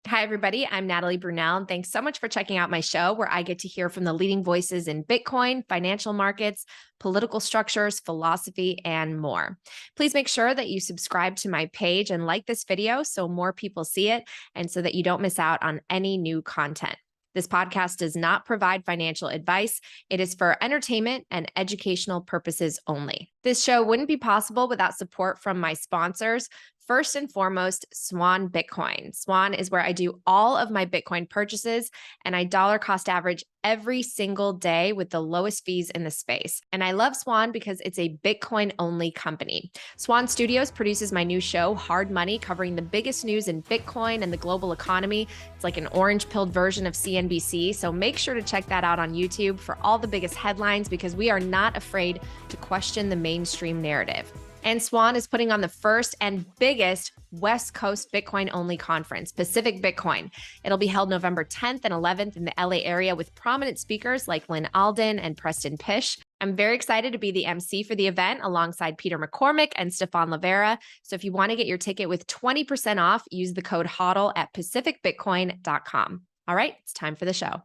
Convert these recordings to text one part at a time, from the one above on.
Hi, everybody. I'm Natalie Brunell, and thanks so much for checking out my show where I get to hear from the leading voices in Bitcoin, financial markets, political structures, philosophy, and more. Please make sure that you subscribe to my page and like this video so more people see it and so that you don't miss out on any new content. This podcast does not provide financial advice. It is for entertainment and educational purposes only. This show wouldn't be possible without support from my sponsors. First and foremost, Swan Bitcoin. Swan is where I do all of my Bitcoin purchases, and I dollar cost average every single day with the lowest fees in the space. And I love Swan because it's a Bitcoin only company. Swan Studios produces my new show, Hard Money, covering the biggest news in Bitcoin and the global economy. It's like an orange pilled version of CNBC. So make sure to check that out on YouTube for all the biggest headlines because we are not afraid to question the mainstream narrative. And Swan is putting on the first and biggest West Coast Bitcoin only conference, Pacific Bitcoin. It'll be held November 10th and 11th in the LA area with prominent speakers like Lynn Alden and Preston Pish. I'm very excited to be the MC for the event alongside Peter McCormick and Stefan Livera. So if you want to get your ticket with 20% off, use the code HODL at pacificbitcoin.com. All right, it's time for the show.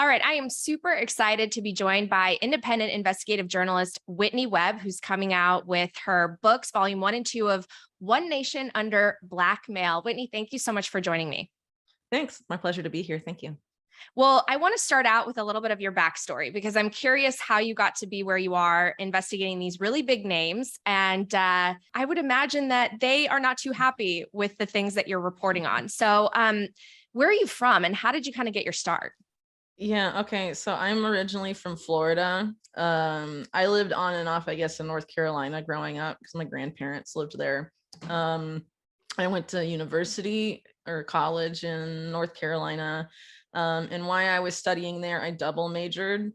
All right, I am super excited to be joined by independent investigative journalist Whitney Webb, who's coming out with her books, volume 1 and 2 of One Nation Under Blackmail. Whitney, thank you so much for joining me. Thanks. My pleasure to be here. Thank you. Well, I want to start out with a little bit of your backstory because I'm curious how you got to be where you are investigating these really big names. And I would imagine that they are not too happy with the things that you're reporting on. So where are you from and how did you kind of get your start? Yeah. Okay. So I'm originally from Florida. I lived on and off, I guess, in North Carolina growing up because my grandparents lived there. I went to university or college in North Carolina. And while I was studying there, I double majored.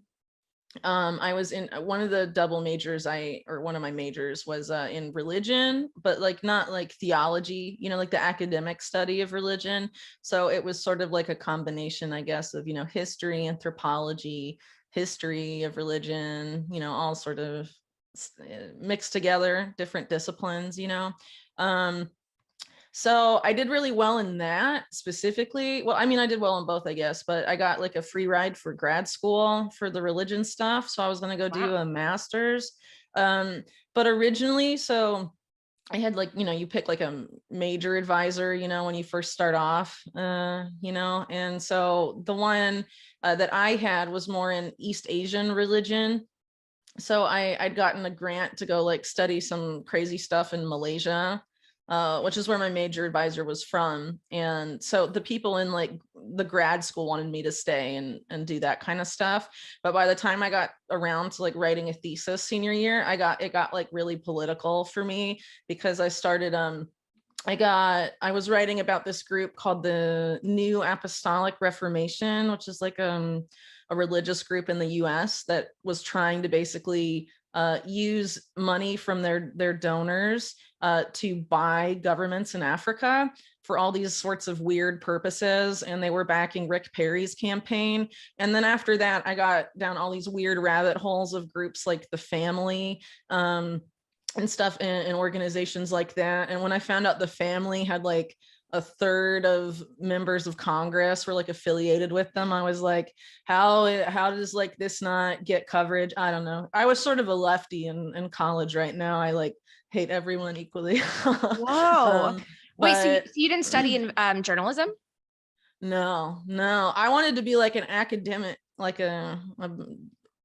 I was in one of the double majors one of my majors was in religion, but like not like theology, like the academic study of religion. So it was sort of like a combination, I guess, of, history, anthropology, history of religion, all sort of mixed together, different disciplines, So I did really well in that specifically. Well, I mean, I did well in both, I guess, but I got like a free ride for grad school for the religion stuff. So I was going to go do a master's. But originally, so I had like, you pick like a major advisor, when you first start off, and so the one that I had was more in East Asian religion. So I'd gotten a grant to go like study some crazy stuff in Malaysia. Which is where my major advisor was from. And so the people in like the grad school wanted me to stay and do that kind of stuff. But by the time I got around to like writing a thesis senior year, it got like really political for me because I started, I was writing about this group called the New Apostolic Reformation, which is like a religious group in the US that was trying to basically use money from their donors to buy governments in Africa for all these sorts of weird purposes. And they were backing Rick Perry's campaign. And then after that, I got down all these weird rabbit holes of groups like the Family and stuff in organizations like that. And when I found out the Family had like a third of members of Congress were like affiliated with them, I was like, how does like this not get coverage? I don't know. I was sort of a lefty in college. Right now I like hate everyone equally. Whoa. Wait, so you didn't study in journalism? No, I wanted to be like an academic, like a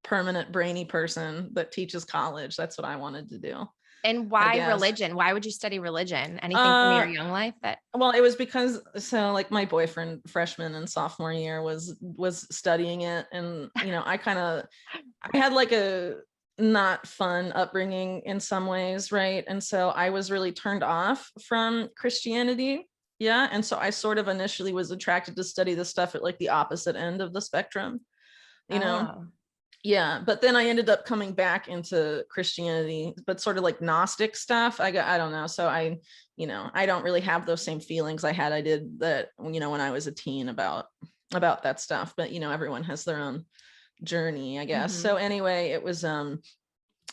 permanent brainy person that teaches college. That's what I wanted to do. And why religion? Why would you study religion? Anything from your young life that? Well, it was because like my boyfriend freshman and sophomore year was studying it. And, I had like a not fun upbringing in some ways. Right. And so I was really turned off from Christianity. Yeah. And so I sort of initially was attracted to study the stuff at like the opposite end of the spectrum, Yeah, but then I ended up coming back into Christianity, but sort of like Gnostic stuff. I don't know. So I don't really have those same feelings I did that, when I was a teen about that stuff. But, everyone has their own journey, I guess. So anyway, it was, when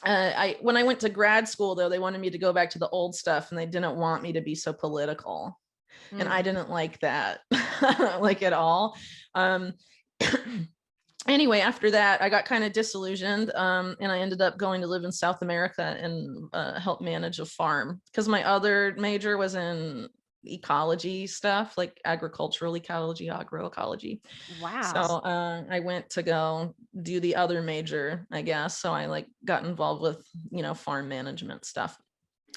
I went to grad school, though, they wanted me to go back to the old stuff and they didn't want me to be so political. And I didn't like that, like at all. Um, anyway, after that, I got kind of disillusioned, and I ended up going to live in South America and help manage a farm, because my other major was in ecology stuff, like agricultural ecology, agroecology. So Wow. I went to go do the other major, I guess. So I like got involved with, farm management stuff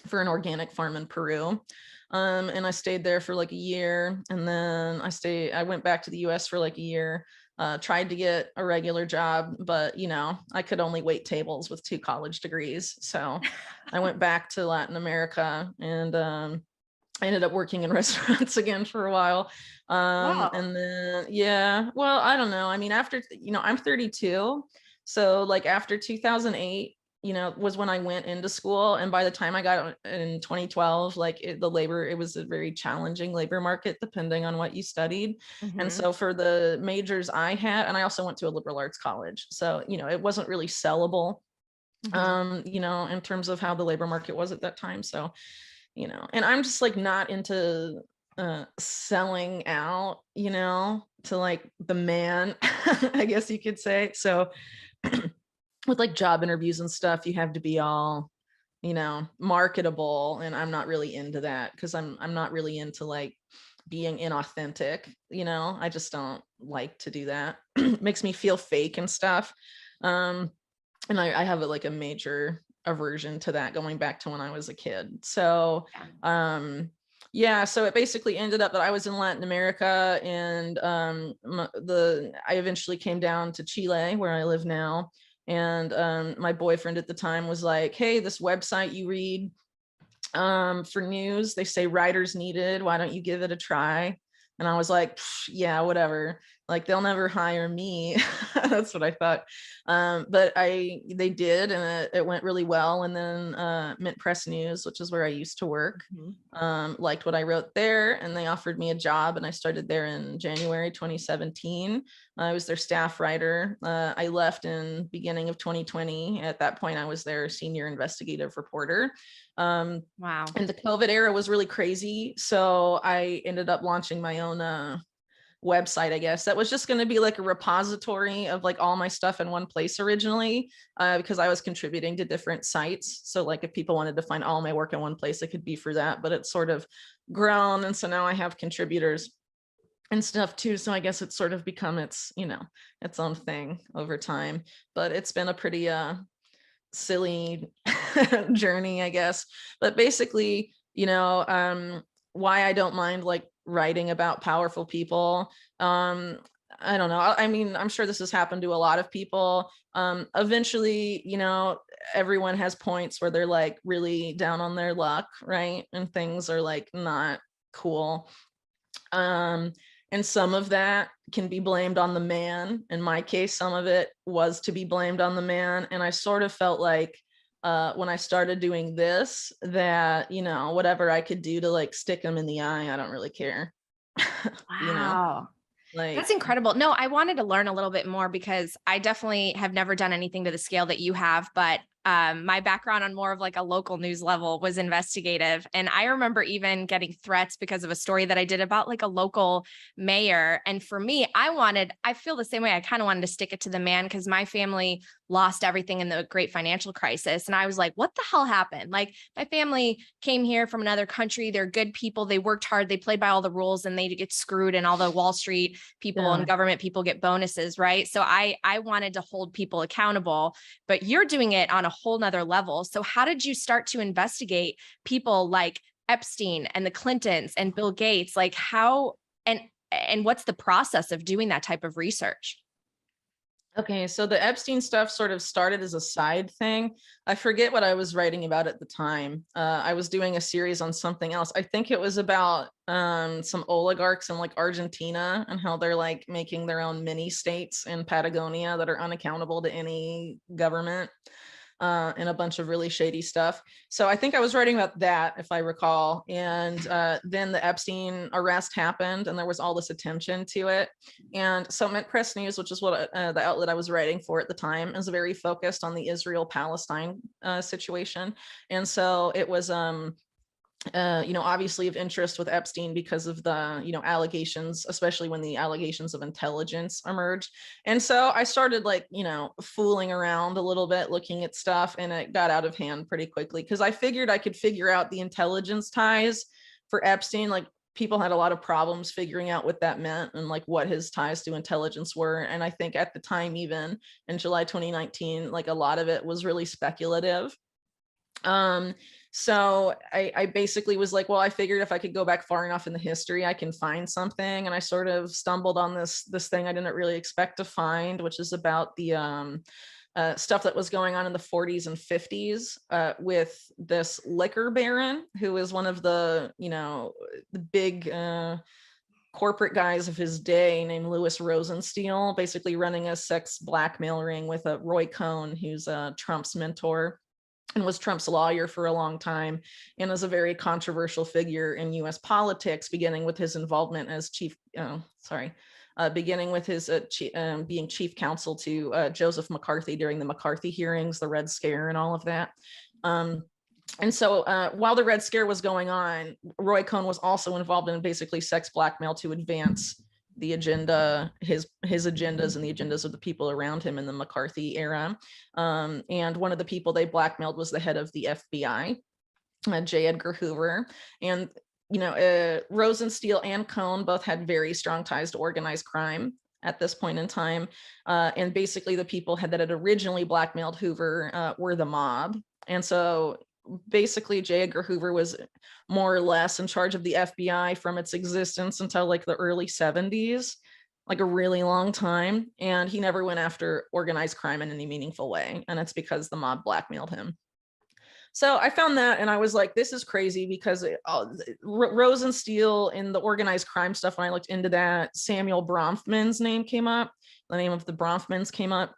for an organic farm in Peru. And I stayed there for like a year, and then I went back to the US for like a year, tried to get a regular job, but I could only wait tables with 2 college degrees. So I went back to Latin America, and I ended up working in restaurants again for a while. Wow. And then, yeah, well, I don't know. I mean, after, I'm 32. So like after 2008, was when I went into school. And by the time I got in 2012, like it was a very challenging labor market, depending on what you studied. And Mhm. so for the majors I had, and I also went to a liberal arts college. So, it wasn't really sellable, Mhm. in terms of how the labor market was at that time. So, and I'm just like not into selling out, to like the man, I guess you could say. So with like job interviews and stuff, you have to be all, marketable. And I'm not really into that, because I'm not really into like being inauthentic, I just don't like to do that. It makes me feel fake and stuff. And I have like a major aversion to that, going back to when I was a kid. So Yeah. yeah, so it basically ended up that I was in Latin America, and I eventually came down to Chile, where I live now. And my boyfriend at the time was like, hey, this website you read for news, they say writers needed, why don't you give it a try? And I was like, yeah, whatever, like they'll never hire me. That's what I thought. But they did, and it went really well. And then MintPress News, which is where I used to work, Mhm. liked what I wrote there, and they offered me a job, and I started there in January 2017. I was their staff writer. I left in beginning of 2020. At that point, I was their senior investigative reporter. Wow. And the COVID era was really crazy. So I ended up launching my own website, I guess, that was just going to be like a repository of like all my stuff in one place originally, because I was contributing to different sites. So like if people wanted to find all my work in one place, it could be for that, but it's sort of grown. And so now I have contributors and stuff too. So I guess it's sort of become its own thing over time, but it's been a pretty silly journey, I guess. But basically, why I don't mind like writing about powerful people. I don't know. I mean, I'm sure this has happened to a lot of people. Eventually, everyone has points where they're like really down on their luck, right? And things are like not cool. Um, and some of that can be blamed on the man. In my case, some of it was to be blamed on the man. And I sort of felt like when I started doing this, that, whatever I could do to like stick him in the eye, I don't really care. you know, Wow. That's like, incredible. No, I wanted to learn a little bit more because I definitely have never done anything to the scale that you have, but my background on more of like a local news level was investigative. And I remember even getting threats because of a story that I did about like a local mayor. And for me, I feel the same way. I kind of wanted to stick it to the man because my family lost everything in the great financial crisis. And I was like, what the hell happened? Like my family came here from another country. They're good people. They worked hard. They played by all the rules, and they get screwed. And all the Wall Street people yeah. and government people get bonuses, right? So I wanted to hold people accountable, but you're doing it on a whole nother level. So how did you start to investigate people like Epstein and the Clintons and Bill Gates? Like how and what's the process of doing that type of research? Okay, so the Epstein stuff sort of started as a side thing. I forget what I was writing about at the time. I was doing a series on something else. I think it was about some oligarchs in like Argentina, and how they're like making their own mini states in Patagonia that are unaccountable to any government. And a bunch of really shady stuff. So I think I was writing about that, if I recall. And then the Epstein arrest happened, and there was all this attention to it. And so MintPress News, which is what the outlet I was writing for at the time, is very focused on the Israel-Palestine situation. And so it was obviously of interest with Epstein because of the, allegations, especially when the allegations of intelligence emerged. And so I started fooling around a little bit, looking at stuff, and it got out of hand pretty quickly because I figured I could figure out the intelligence ties for Epstein. Like, people had a lot of problems figuring out what that meant and what his ties to intelligence were. And I think at the time, even in July 2019, a lot of it was really speculative. So I basically was like, well, I figured if I could go back far enough in the history, I can find something. And I sort of stumbled on this thing I didn't really expect to find, which is about the stuff that was going on in the 40s and 50s with this liquor baron, who is one of the, the big corporate guys of his day, named Louis Rosenstiel, basically running a sex blackmail ring with a Roy Cohn, who's Trump's mentor and was Trump's lawyer for a long time, and is a very controversial figure in US politics, beginning with his involvement as beginning with his being chief counsel to Joseph McCarthy during the McCarthy hearings, the Red Scare and all of that. And so while the Red Scare was going on, Roy Cohn was also involved in basically sex blackmail to advance the agenda, his agendas and the agendas of the people around him in the McCarthy era. And one of the people they blackmailed was the head of the FBI, J. Edgar Hoover. And, Rosenstiel and Cohn both had very strong ties to organized crime at this point in time. And basically the people that had originally blackmailed Hoover were the mob. And so basically J. Edgar Hoover was more or less in charge of the FBI from its existence until the early 70s, a really long time. And he never went after organized crime in any meaningful way. And it's because the mob blackmailed him. So I found that, and I was like, this is crazy, because Rosenstiel in the organized crime stuff, when I looked into that, Samuel Bronfman's name came up, the name of the Bronfmans came up.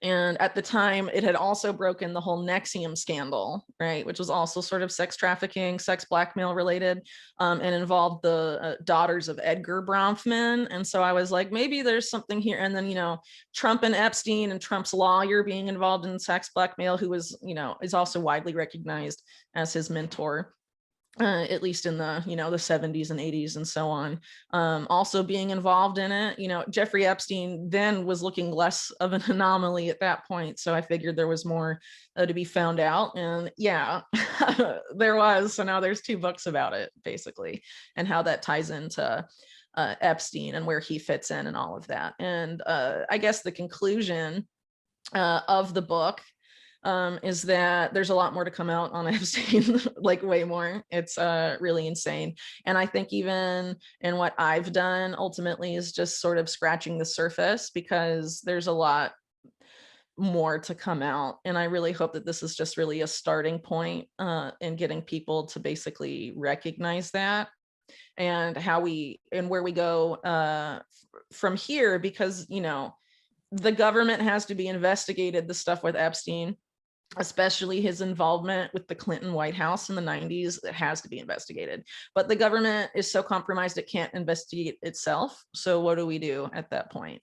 And at the time, it had also broken the whole Nexium scandal, right, which was also sort of sex trafficking, sex blackmail related, and involved the daughters of Edgar Bronfman. And so I was like, maybe there's something here. And then, Trump and Epstein and Trump's lawyer being involved in sex blackmail, who was, is also widely recognized as his mentor. At least in the, the 70s and 80s and so on, also being involved in it. Jeffrey Epstein then was looking less of an anomaly at that point. So I figured there was more to be found out. And yeah, there was. So now there's 2 books about it, basically, and how that ties into Epstein and where he fits in and all of that. And I guess the conclusion of the book is that there's a lot more to come out on Epstein, way more. It's really insane. And I think even in what I've done ultimately is just sort of scratching the surface, because there's a lot more to come out. And I really hope that this is just really a starting point in getting people to basically recognize that, and where we go from here, because, the government has to be investigated, the stuff with Epstein, especially his involvement with the Clinton White House in the 90s, it has to be investigated. But the government is so compromised it can't investigate itself. So what do we do at that point,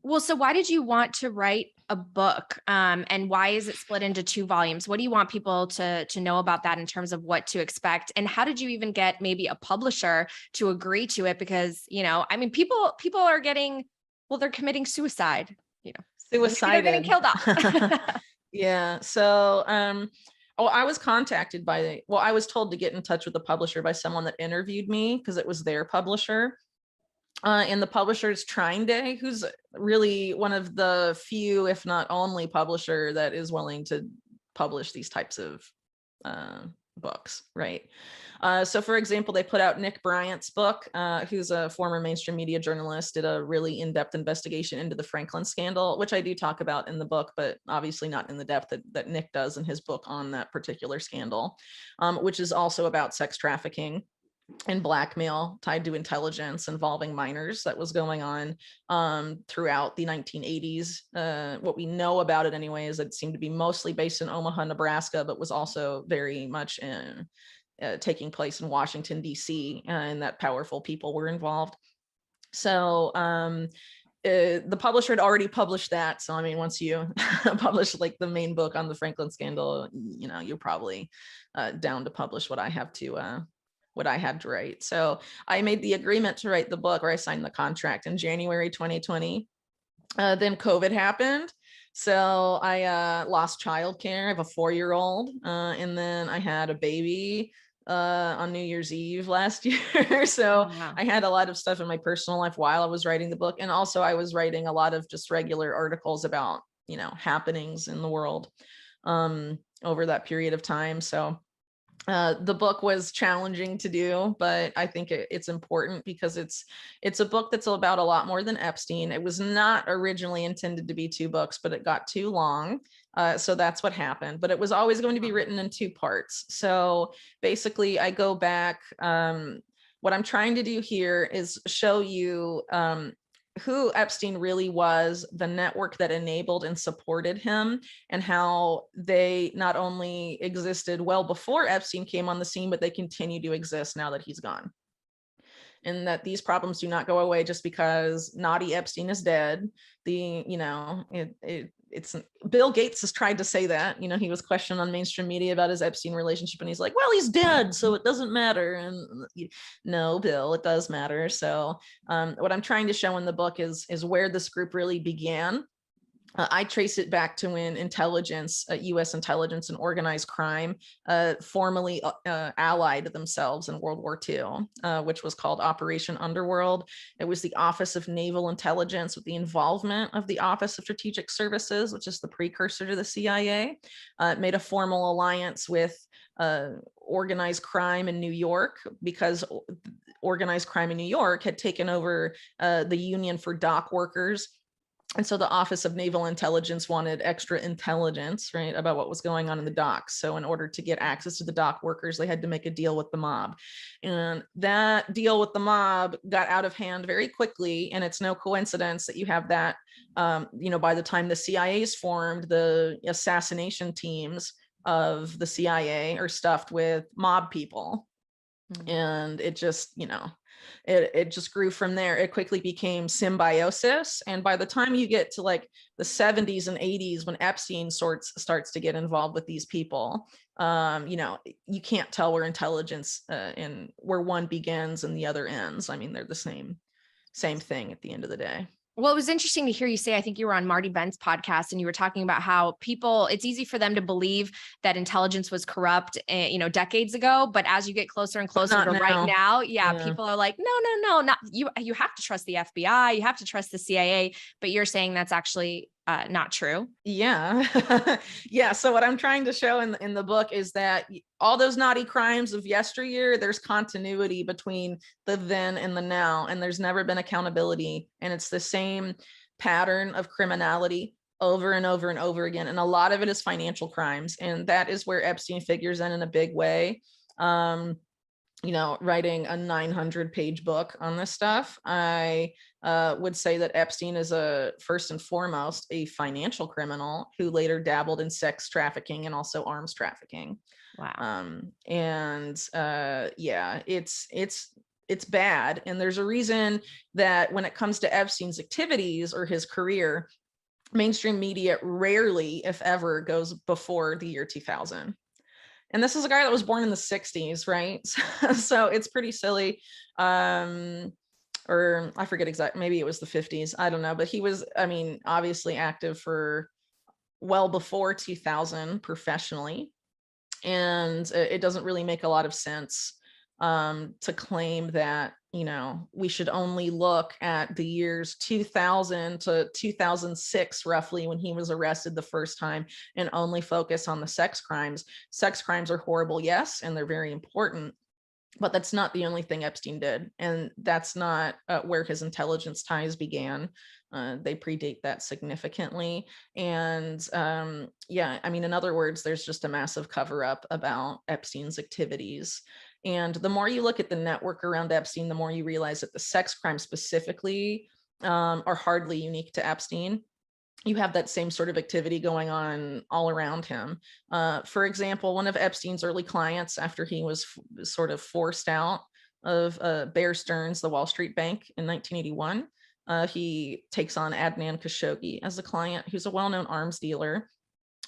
Well, so why did you want to write a book? And why is it split into 2 volumes? What do you want people to know about that in terms of what to expect? And how did you even get maybe a publisher to agree to it? Because, people are getting, they're committing suicide, Suicided. They're getting killed off. Yeah. So, I was contacted I was told to get in touch with the publisher by someone that interviewed me, because it was their publisher. And the publisher is Trine Day, who's really one of the few, if not only, publisher that is willing to publish these types of books, right? So for example, they put out Nick Bryant's book, who's a former mainstream media journalist, did a really in-depth investigation into the Franklin scandal, which I do talk about in the book, but obviously not in the depth that Nick does in his book on that particular scandal, which is also about sex trafficking and blackmail tied to intelligence involving minors that was going on throughout the 1980s. What we know about it anyway is that it seemed to be mostly based in Omaha, Nebraska, but was also very much taking place in Washington, D.C., and that powerful people were involved. So the publisher had already published that. So, I mean, once you publish like the main book on the Franklin scandal, you know, you're probably down to publish what I have to what I had to write. So I made the agreement to write the book, or I signed the contract in January 2020. Then COVID happened. So I lost childcare. I have a 4-year-old. And then I had a baby on New Year's Eve last year. So Wow. I had a lot of stuff in my personal life while I was writing the book. And also I was writing a lot of just regular articles about, you know, happenings in the world over that period of time. So the book was challenging to do, but I think it's important because it's a book that's about a lot more than Epstein. It was not originally intended to be 2 books, but it got too long. So that's what happened, but it was always going to be written in 2 parts. So basically I go back. What I'm trying to do here is show you who Epstein really was, the network that enabled and supported him, and how they not only existed well before Epstein came on the scene, but they continue to exist now that he's gone. And that these problems do not go away just because naughty Epstein is dead. You know, it's Bill Gates has tried to say that, you know, he was questioned on mainstream media about his Epstein relationship, and he's like, well, he's dead, so it doesn't matter. And no, Bill, it does matter. So what I'm trying to show in the book is where this group really began. I trace it back to when intelligence, U.S. intelligence and organized crime formally allied themselves in World War II, which was called Operation Underworld. It was the Office of Naval Intelligence with the involvement of the Office of Strategic Services, which is the precursor to the CIA. It made a formal alliance with organized crime in New York, because organized crime in New York had taken over the Union for Dock Workers. And so the Office of Naval Intelligence wanted extra intelligence, right, about what was going on in the docks. So in order to get access to the dock workers, they had to make a deal with the mob. And that deal with the mob got out of hand very quickly. And it's no coincidence that you have that, you know, by the time the CIA is formed, the assassination teams of the CIA are stuffed with mob people. And it just, you know, it just grew from there. It quickly became symbiosis. And by the time you get to like the 70s and 80s, when Epstein starts to get involved with these people, you know, you can't tell where intelligence and where one begins and the other ends. I mean, they're the same thing at the end of the day. Well, it was interesting to hear you say, I think you were on Marty Bent's podcast, and you were talking about how people, it's easy for them to believe that intelligence was corrupt, you know, decades ago. But as you get closer and closer to right now, people are like, no, not you. You have to trust the FBI. You have to trust the CIA. But you're saying that's actually not true. Yeah. Yeah. So what I'm trying to show in the book is that all those naughty crimes of yesteryear, there's continuity between the then and the now, and there's never been accountability. And it's the same pattern of criminality over and over and over again. And a lot of it is financial crimes. And that is where Epstein figures in a big way. You know, writing a 900-page book on this stuff, I would say that Epstein is first and foremost a financial criminal who later dabbled in sex trafficking and also arms trafficking. Wow. Yeah, it's bad. And there's a reason that when it comes to Epstein's activities or his career, mainstream media rarely, if ever, goes before the year 2000. And this is a guy that was born in the 60s, right? So it's pretty silly. Or I forget exactly, maybe it was the 50s. I don't know. But he was, I mean, obviously active for well before 2000 professionally. And it doesn't really make a lot of sense to claim that, you know, we should only look at the years 2000 to 2006, roughly, when he was arrested the first time, and only focus on the sex crimes. Sex crimes are horrible, yes, and they're very important, but that's not the only thing Epstein did. And that's not where his intelligence ties began. They predate that significantly. And yeah, I mean, in other words, there's just a massive cover up about Epstein's activities. And the more you look at the network around Epstein, the more you realize that the sex crimes specifically are hardly unique to Epstein. You have that same sort of activity going on all around him. For example, one of Epstein's early clients, after he was sort of forced out of Bear Stearns, the Wall Street bank, in 1981, He takes on Adnan Khashoggi as a client, who's a well-known arms dealer.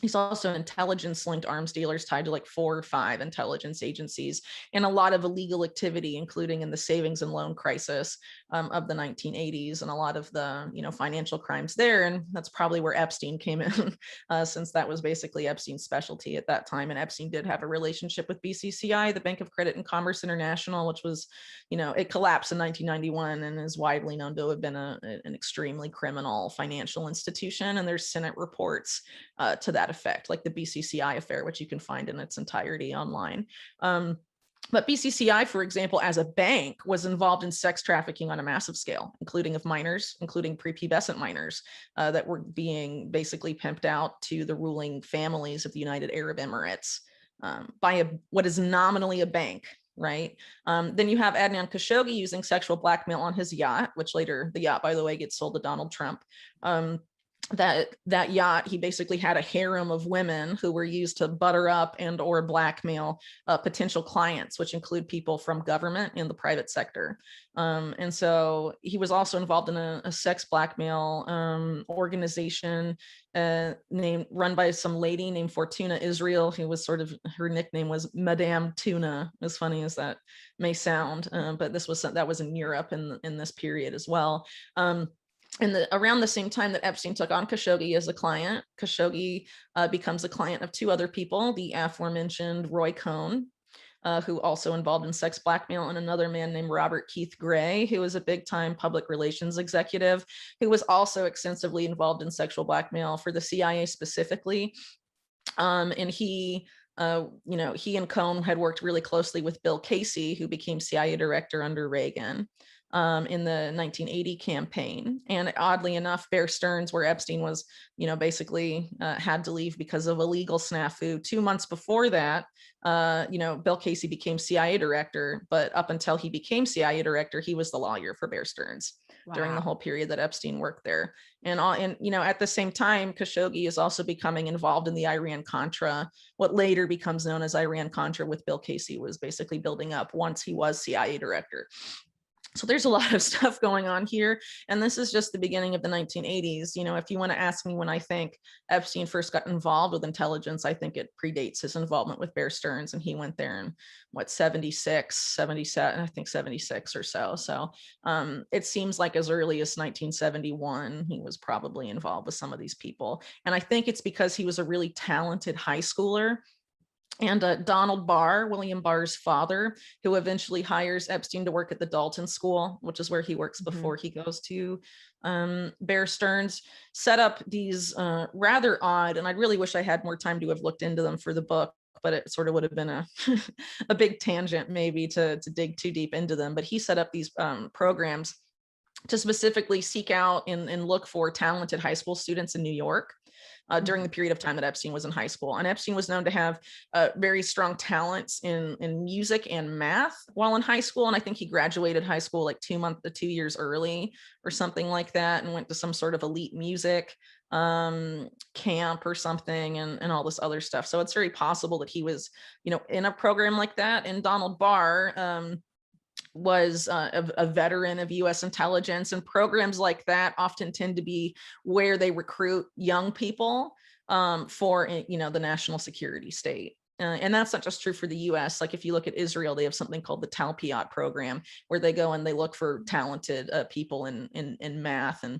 He's also intelligence-linked arms dealers tied to like 4 or 5 intelligence agencies, and a lot of illegal activity, including in the savings and loan crisis of the 1980s, and a lot of the financial crimes there. And that's probably where Epstein came in, since that was basically Epstein's specialty at that time. And Epstein did have a relationship with BCCI, the Bank of Credit and Commerce International, which was, it collapsed in 1991 and is widely known to have been an extremely criminal financial institution. And there's Senate reports to that effect, like the BCCI affair, which you can find in its entirety online. But BCCI, for example, as a bank, was involved in sex trafficking on a massive scale, including of minors, including prepubescent minors that were being basically pimped out to the ruling families of the United Arab Emirates by what is nominally a bank. Right. Then you have Adnan Khashoggi using sexual blackmail on his yacht, which later the yacht, by the way, gets sold to Donald Trump. That yacht, he basically had a harem of women who were used to butter up and or blackmail potential clients, which include people from government and the private sector. And so he was also involved in a sex blackmail organization run by some lady named Fortuna Israel, who was her nickname was Madame Tuna, as funny as that may sound, but that was in Europe in this period as well. Around the same time that Epstein took on Khashoggi as a client, Khashoggi becomes a client of 2 other people, the aforementioned Roy Cohn, who also involved in sex blackmail, and another man named Robert Keith Gray, who was a big-time public relations executive, who was also extensively involved in sexual blackmail for the CIA specifically. And he and Cohn had worked really closely with Bill Casey, who became CIA director under Reagan. In the 1980 campaign. And oddly enough, Bear Stearns, where Epstein was, basically had to leave because of a legal snafu 2 months before that, Bill Casey became CIA director, but up until he became CIA director, he was the lawyer for Bear Stearns. Wow. During the whole period that Epstein worked there. And at the same time, Khashoggi is also becoming involved in the Iran-Contra, what later becomes known as Iran-Contra, with Bill Casey was basically building up once he was CIA director. So there's a lot of stuff going on here. And this is just the beginning of the 1980s. If you want to ask me when I think Epstein first got involved with intelligence, I think it predates his involvement with Bear Stearns. And he went there in 76, 77, I think 76 or so. So it seems like as early as 1971, he was probably involved with some of these people. And I think it's because he was a really talented high schooler. And Donald Barr, William Barr's father, who eventually hires Epstein to work at the Dalton School, which is where he works before he goes to Bear Stearns, set up these rather odd, and I really wish I had more time to have looked into them for the book, but it sort of would have been a big tangent maybe to dig too deep into them. But he set up these programs to specifically seek out and look for talented high school students in New York. During the period of time that Epstein was in high school. And Epstein was known to have very strong talents in music and math while in high school. And I think he graduated high school like 2 years early or something like that, and went to some sort of elite music camp or something, and all this other stuff. So it's very possible that he was, in a program like that. And Donald Barr, was a veteran of U.S. intelligence, and programs like that often tend to be where they recruit young people for the national security state. And that's not just true for the U.S. Like if you look at Israel, they have something called the Talpiot program, where they go and they look for talented people in math and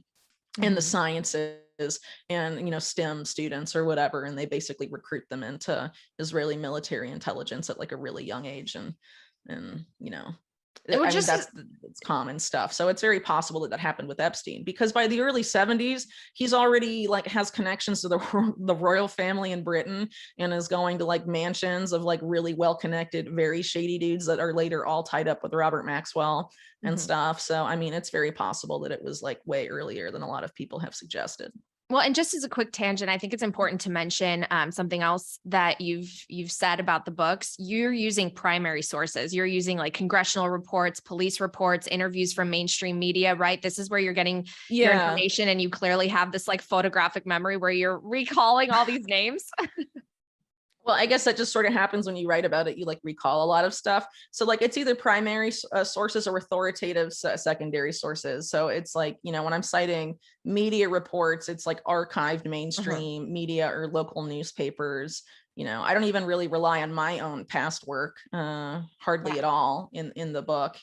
in the sciences and STEM students or whatever, and they basically recruit them into Israeli military intelligence at like a really young age, and that's common stuff. So it's very possible that happened with Epstein, because by the early 70s, he's already has connections to the royal family in Britain, and is going to mansions of really well-connected, very shady dudes that are later all tied up with Robert Maxwell and stuff. So, it's very possible that it was way earlier than a lot of people have suggested. Well, and just as a quick tangent, I think it's important to mention something else that you've said about the books. You're using primary sources. You're using congressional reports, police reports, interviews from mainstream media, right? This is where you're getting your information, and you clearly have this photographic memory where you're recalling all these names. Well, I guess that just sort of happens when you write about it. You like recall a lot of stuff. So like it's either primary sources or authoritative secondary sources. So it's like, you know, when I'm citing media reports, it's like archived mainstream media or local newspapers. You know, I don't even really rely on my own past work, hardly at all in the book.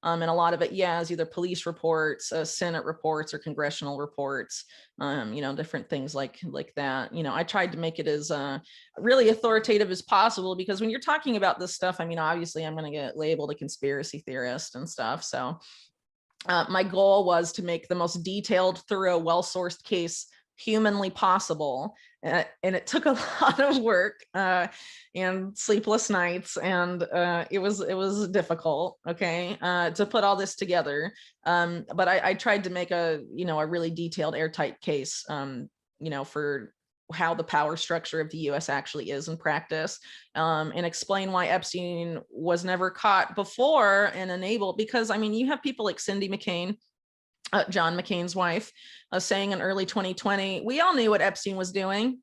And a lot of it, yeah, is either police reports, Senate reports, or congressional reports. You know, different things like that. You know, I tried to make it as really authoritative as possible, because when you're talking about this stuff, I mean, obviously I'm going to get labeled a conspiracy theorist and stuff. So my goal was to make the most detailed, thorough, well-sourced case humanly possible. And it took a lot of work and sleepless nights, and it was difficult, okay, to put all this together. But I tried to make a really detailed, airtight case, for how the power structure of the US actually is in practice, and explain why Epstein was never caught before and enabled. Because I mean, you have people like Cindy McCain, John McCain's wife, saying in early 2020, we all knew what Epstein was doing.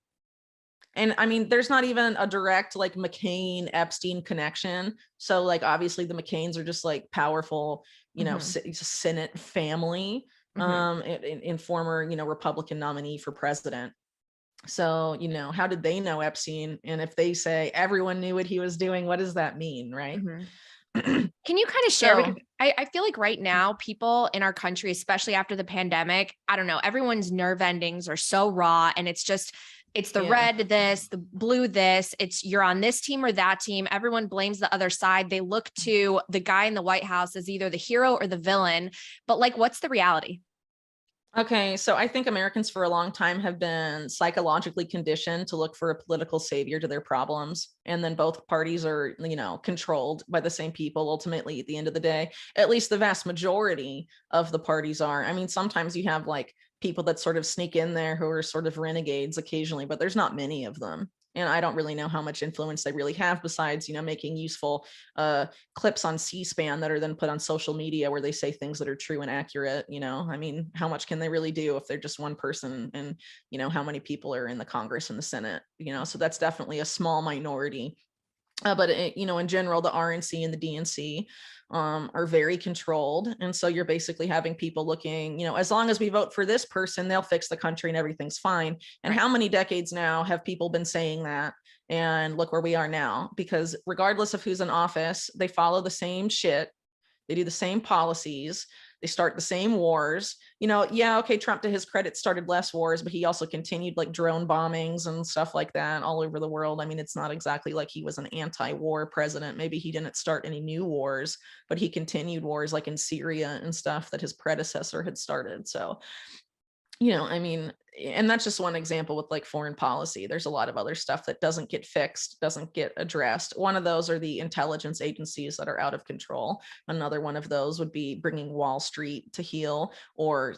And I mean, there's not even a direct like McCain Epstein connection. So like, obviously the McCains are just like powerful, Senate family, in former, Republican nominee for president. So, how did they know Epstein? And if they say everyone knew what he was doing, what does that mean? Right. Can you kind of share, So, because I feel like right now people in our country, especially after the pandemic, I don't know, everyone's nerve endings are so raw, and it's the red this, the blue this, it's you're on this team or that team. Everyone blames the other side. They look to the guy in the White House as either the hero or the villain. But like, what's the reality? okay, so I think Americans for a long time have been psychologically conditioned to look for a political savior to their problems. And then both parties are, controlled by the same people ultimately at the end of the day. At least the vast majority of the parties are. I mean, sometimes you have like people that sort of sneak in there who are sort of renegades occasionally, but there's not many of them. And I don't really know how much influence they really have besides, making useful clips on C-SPAN that are then put on social media where they say things that are true and accurate. I mean, how much can they really do if they're just one person, and, how many people are in the Congress and the Senate, so that's definitely a small minority. But in general, the RNC and the DNC are very controlled. And so you're basically having people looking, as long as we vote for this person, they'll fix the country and everything's fine. And how many decades now have people been saying that? And look where we are now, because regardless of who's in office, they follow the same shit. They do the same policies. They start the same wars. Okay, Trump, to his credit, started less wars, but he also continued like drone bombings and stuff like that all over the world. I mean, it's not exactly like he was an anti-war president. Maybe he didn't start any new wars, but he continued wars like in Syria and stuff that his predecessor had started. So, I mean, and that's just one example with like foreign policy. There's a lot of other stuff that doesn't get fixed, doesn't get addressed. One of those are the intelligence agencies that are out of control. Another one of those would be bringing Wall Street to heel, or,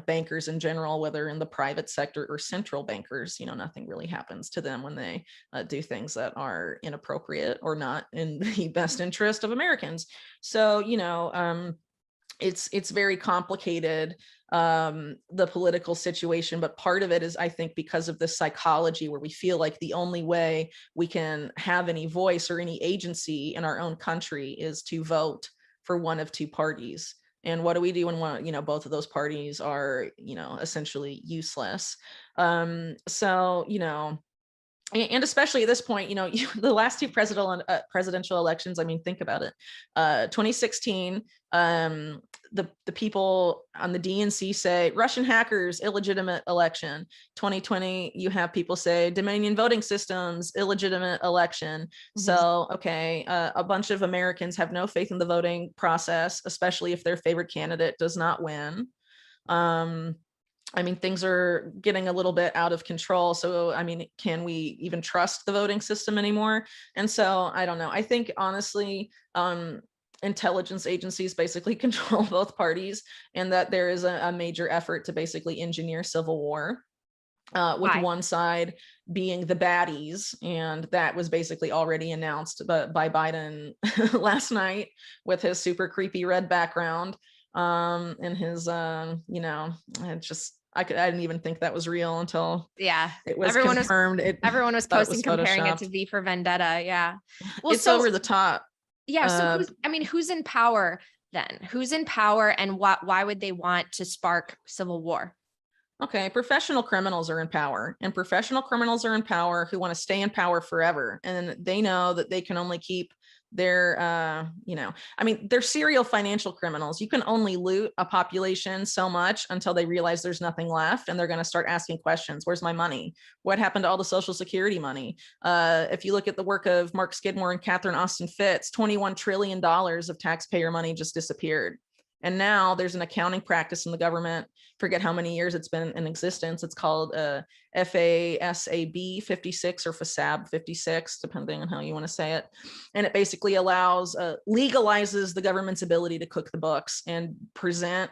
bankers in general, whether in the private sector or central bankers. Nothing really happens to them when they do things that are inappropriate or not in the best interest of Americans. So, it's very complicated, the political situation, but part of it is, I think, because of this psychology where we feel like the only way we can have any voice or any agency in our own country is to vote for one of two parties. And what do we do when both of those parties are, essentially useless? So, and especially at this point, the last two presidential elections, I mean, think about it. 2016, the people on the DNC say Russian hackers, illegitimate election. 2020, you have people say Dominion voting systems, illegitimate election. So, okay, a bunch of Americans have no faith in the voting process, especially if their favorite candidate does not win. I mean, things are getting a little bit out of control. So, I mean, can we even trust the voting system anymore? And so, I don't know. I think, honestly, intelligence agencies basically control both parties, and that there is a major effort to basically engineer civil war, with one side being the baddies. And that was basically already announced by Biden last night with his super creepy red background. And his, it's just I didn't even think that was real until Yeah. it was confirmed. Everyone was Thought it posting was comparing it to photoshopped. V for Vendetta. Yeah. Well, It's so over the top. yeah. So who's in power then? Who's in power, and why would they want to spark civil war? Okay, professional criminals are in power, and professional criminals are in power who want to stay in power forever. And they know that they can only keep their, they're serial financial criminals. You can only loot a population so much until they realize there's nothing left, and they're going to start asking questions. Where's my money? What happened to all the Social Security money? If you look at the work of Mark Skidmore and Catherine Austin Fitts, $21 trillion of taxpayer money just disappeared. And now there's an accounting practice in the government, forget how many years it's been in existence. It's called FASAB 56 or FASAB 56, depending on how you want to say it. And it basically legalizes the government's ability to cook the books and present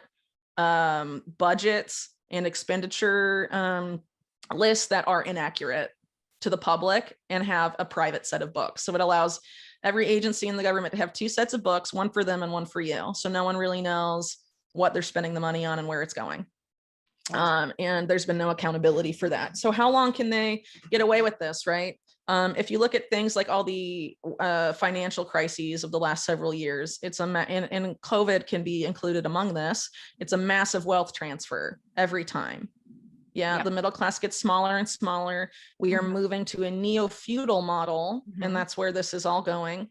budgets and expenditure lists that are inaccurate to the public and have a private set of books. So it allows every agency in the government to have two sets of books, one for them and one for you. So no one really knows what they're spending the money on and where it's going. And there's been no accountability for that. So how long can they get away with this, right? If you look at things like all the financial crises of the last several years, and COVID can be included among this, it's a massive wealth transfer every time. Yeah, the middle class gets smaller and smaller. We are moving to a neo-feudal model, and that's where this is all going.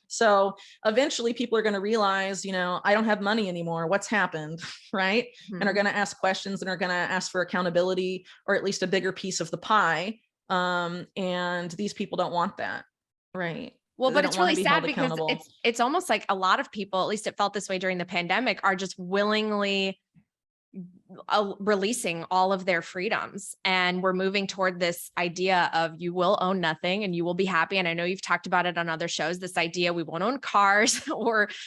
So eventually people are going to realize, I don't have money anymore. What's happened, right? And are going to ask questions and are going to ask for accountability, or at least a bigger piece of the pie. And these people don't want that, right? Well, but it's really sad because it's almost like a lot of people, at least it felt this way during the pandemic, are just willingly releasing all of their freedoms. And we're moving toward this idea of you will own nothing and you will be happy. And I know you've talked about it on other shows, this idea we won't own cars,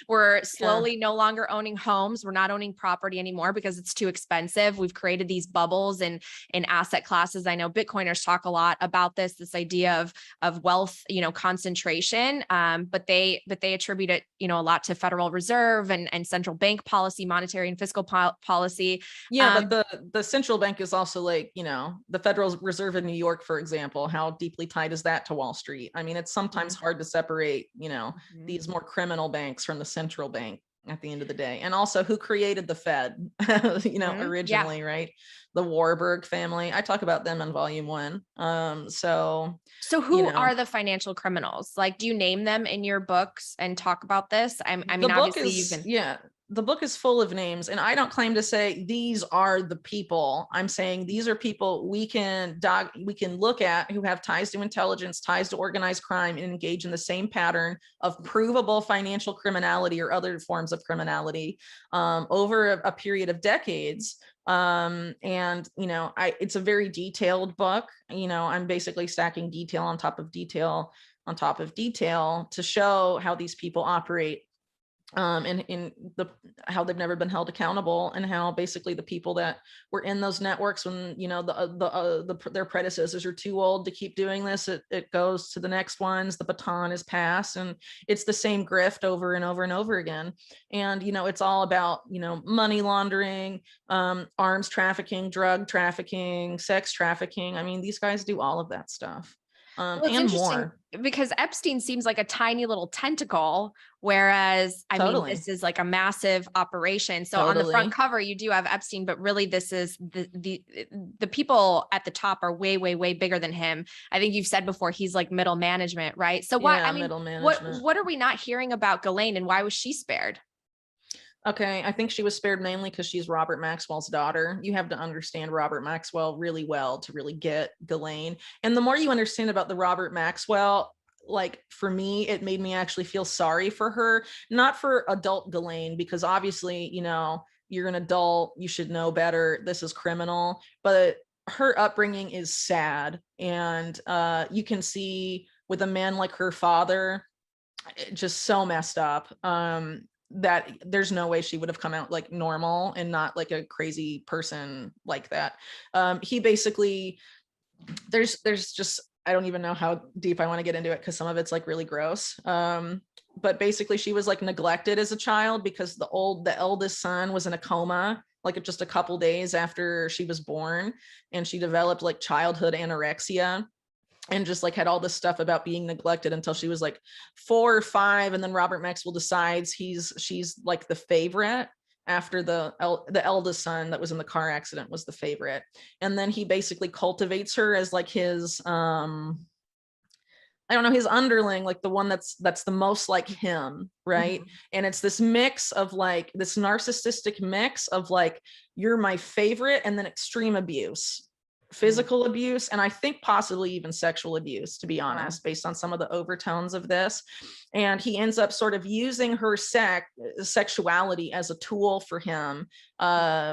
we're slowly no longer owning homes. We're not owning property anymore because it's too expensive. We've created these bubbles in asset classes. I know Bitcoiners talk a lot about this idea of wealth, concentration. But they attribute it, a lot to Federal Reserve and central bank policy, monetary and fiscal policy. Yeah, but the central bank is also like, the Federal Reserve in New York, for example, how deeply tied is that to Wall Street? I mean, it's sometimes hard to separate, these more criminal banks from the central bank at the end of the day. And also who created the Fed, originally, right? The Warburg family. I talk about them in volume 1. So who are the financial criminals? Like, do you name them in your books and talk about this? I mean, obviously the book is full of names, and I don't claim to say these are the people. I'm saying these are people we can look at who have ties to intelligence, ties to organized crime, and engage in the same pattern of provable financial criminality or other forms of criminality over a period of decades. It's a very detailed book. I'm basically stacking detail on top of detail on top of detail to show how these people operate. And how they've never been held accountable, and how basically the people that were in those networks when their predecessors are too old to keep doing this, it goes to the next ones, the baton is passed, and it's the same grift over and over and over again. And it's all about money laundering, arms trafficking, drug trafficking, sex trafficking. I mean, these guys do all of that stuff. And more, because Epstein seems like a tiny little tentacle, whereas I mean, this is like a massive operation. So on the front cover, you do have Epstein, but really this is the people at the top are way, way, way bigger than him. I think you've said before, he's like middle management, right? So what are we not hearing about Ghislaine, and why was she spared? Okay, I think she was spared mainly because she's Robert Maxwell's daughter. You have to understand Robert Maxwell really well to really get Ghislaine. And the more you understand about the Robert Maxwell, like for me, it made me actually feel sorry for her, not for adult Ghislaine, because obviously, you're an adult, you should know better. This is criminal, but her upbringing is sad. And you can see with a man like her father, just so messed up. That there's no way she would have come out like normal and not like a crazy person like that. He basically, there's just, I don't even know how deep I want to get into it because some of it's like really gross. But basically she was like neglected as a child because the eldest son was in a coma like just a couple days after she was born, and she developed like childhood anorexia and just like had all this stuff about being neglected until she was like 4 or 5. And then Robert Maxwell decides she's like the favorite after the eldest son that was in the car accident was the favorite. And then he basically cultivates her as like his, I don't know, his underling, like the one that's the most like him, right? Mm-hmm. And it's this mix of like this narcissistic mix of like, you're my favorite, and then extreme abuse, physical abuse, and I think possibly even sexual abuse, to be honest, based on some of the overtones of this. And he ends up sort of using her sexuality as a tool for him,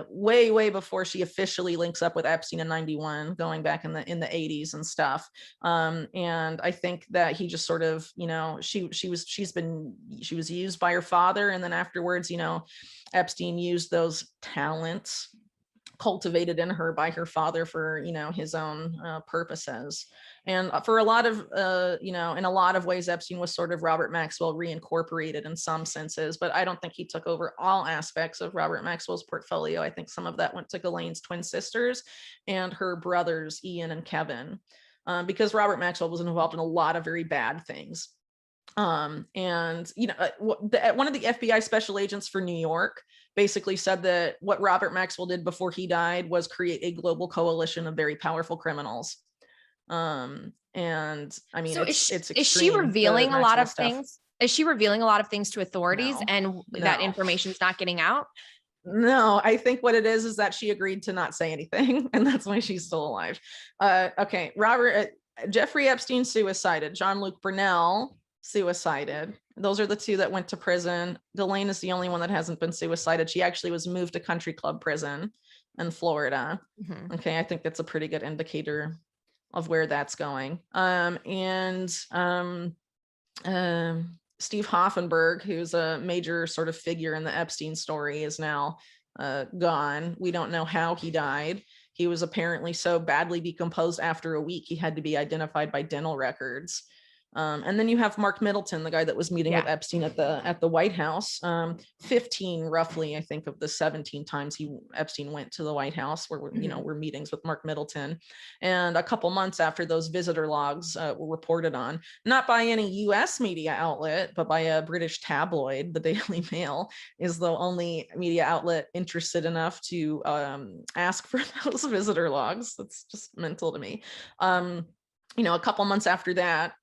way before she officially links up with Epstein in 91, going back in the 80s and stuff. And I think that he just sort of, you know, she was used by her father, and then afterwards, you know, Epstein used those talents cultivated in her by her father for, you know, his own purposes. And for a lot of, you know, in a lot of ways, Epstein was sort of Robert Maxwell reincorporated in some senses, but I don't think he took over all aspects of Robert Maxwell's portfolio. I think some of that went to Ghislaine's twin sisters and her brothers, Ian and Kevin, because Robert Maxwell was involved in a lot of very bad things. And, you know, one of the FBI special agents for New York basically said that what Robert Maxwell did before he died was create a global coalition of very powerful criminals. And I mean, so it's is she revealing a lot of things? Is she revealing a lot of things to authorities, and that information's not getting out? No, I think what it is that she agreed to not say anything, and that's why she's still alive. Okay, Jeffrey Epstein suicided. Jean-Luc Brunel suicided. Those are the two that went to prison. Ghislaine is the only one that hasn't been suicided. She actually was moved to country club prison in Florida. Mm-hmm. Okay, I think that's a pretty good indicator of where that's going. Steve Hoffenberg, who's a major sort of figure in the Epstein story, is now gone. We don't know how he died. He was apparently so badly decomposed after a week, he had to be identified by dental records. And then you have Mark Middleton, the guy that was meeting with Epstein at the White House. 15 roughly, I think, of the 17 times Epstein went to the White House were meetings with Mark Middleton. And a couple months after those visitor logs were reported on, not by any US media outlet, but by a British tabloid, the Daily Mail is the only media outlet interested enough to ask for those visitor logs. That's just mental to me. A couple months after that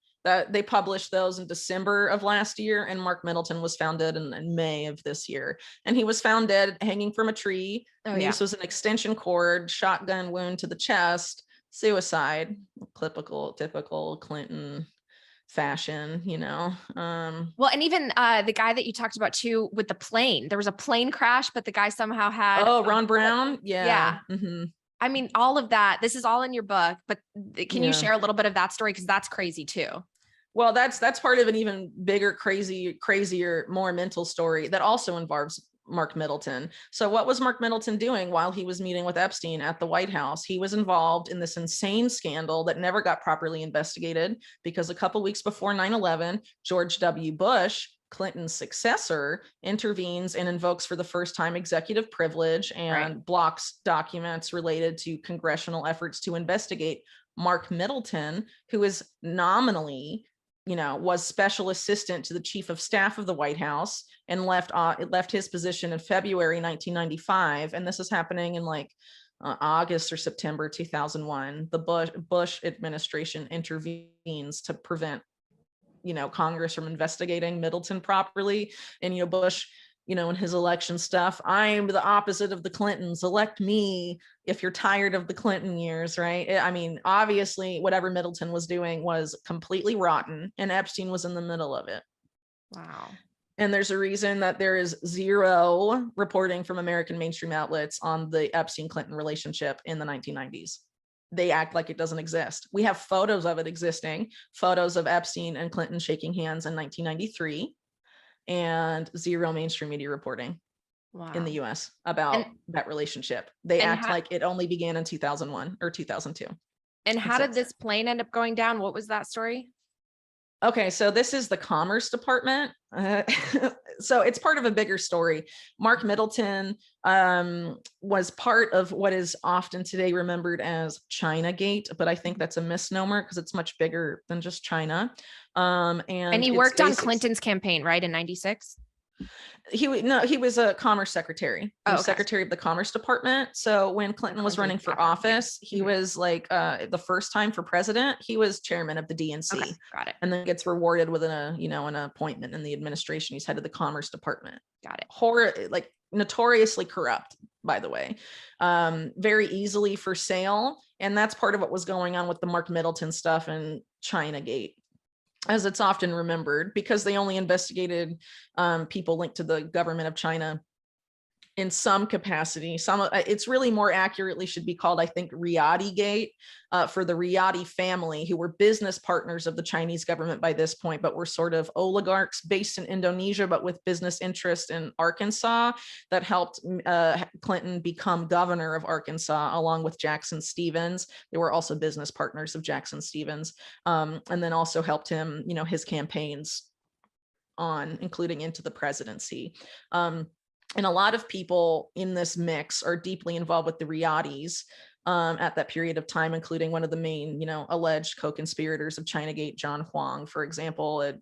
they published those in December of last year, and Mark Middleton was found dead in May of this year. And he was found dead hanging from a tree. This was an extension cord, shotgun wound to the chest, suicide, typical Clinton fashion, Well, and even the guy that you talked about too with the plane, there was a plane crash, but the guy somehow had Ron Brown. Yeah. Mm-hmm. I mean, all of that, this is all in your book, but can you share a little bit of that story? Because that's crazy too. Well, that's part of an even bigger, crazier, more mental story that also involves Mark Middleton. So what was Mark Middleton doing while he was meeting with Epstein at the White House? He was involved in this insane scandal that never got properly investigated because a couple weeks before 9/11, George W. Bush, Clinton's successor, intervenes and invokes for the first time executive privilege and blocks documents related to congressional efforts to investigate Mark Middleton, who is nominally, was special assistant to the chief of staff of the White House and left his position in February 1995. And this is happening in August or September 2001. The Bush administration intervenes to prevent Congress from investigating Middleton properly. And, Bush, in his election stuff, I'm the opposite of the Clintons. Elect me if you're tired of the Clinton years, right? I mean, obviously, whatever Middleton was doing was completely rotten, and Epstein was in the middle of it. Wow. And there's a reason that there is zero reporting from American mainstream outlets on the Epstein-Clinton relationship in the 1990s. They act like it doesn't exist. We have photos of it existing, photos of Epstein and Clinton shaking hands in 1993, and zero mainstream media reporting in the US about that relationship. They act like it only began in 2001 or 2002. And how did this plane end up going down? What was that story? Okay, so this is the Commerce Department. So it's part of a bigger story. Mark Middleton was part of what is often today remembered as Chinagate, but I think that's a misnomer because it's much bigger than just China. And he worked on Clinton's campaign, right, in 96? He was a commerce secretary. He was secretary of the Commerce Department. So when Clinton was running for office, he was like the first time for president, he was chairman of the DNC. Okay, got it. And then gets rewarded with an appointment in the administration. He's head of the Commerce Department. Got it. Like notoriously corrupt, by the way, very easily for sale. And that's part of what was going on with the Mark Middleton stuff and Chinagate, as it's often remembered, because they only investigated people linked to the government of China in some capacity. It's really more accurately should be called, I think, Riyadi Gate, for the Riyadi family, who were business partners of the Chinese government by this point, but were sort of oligarchs based in Indonesia, but with business interest in Arkansas, that helped Clinton become governor of Arkansas, along with Jackson Stevens. They were also business partners of Jackson Stevens, and then also helped him, his campaigns on, including into the presidency. And a lot of people in this mix are deeply involved with the Riyadis at that period of time, including one of the main, alleged co-conspirators of Chinagate, John Huang, for example.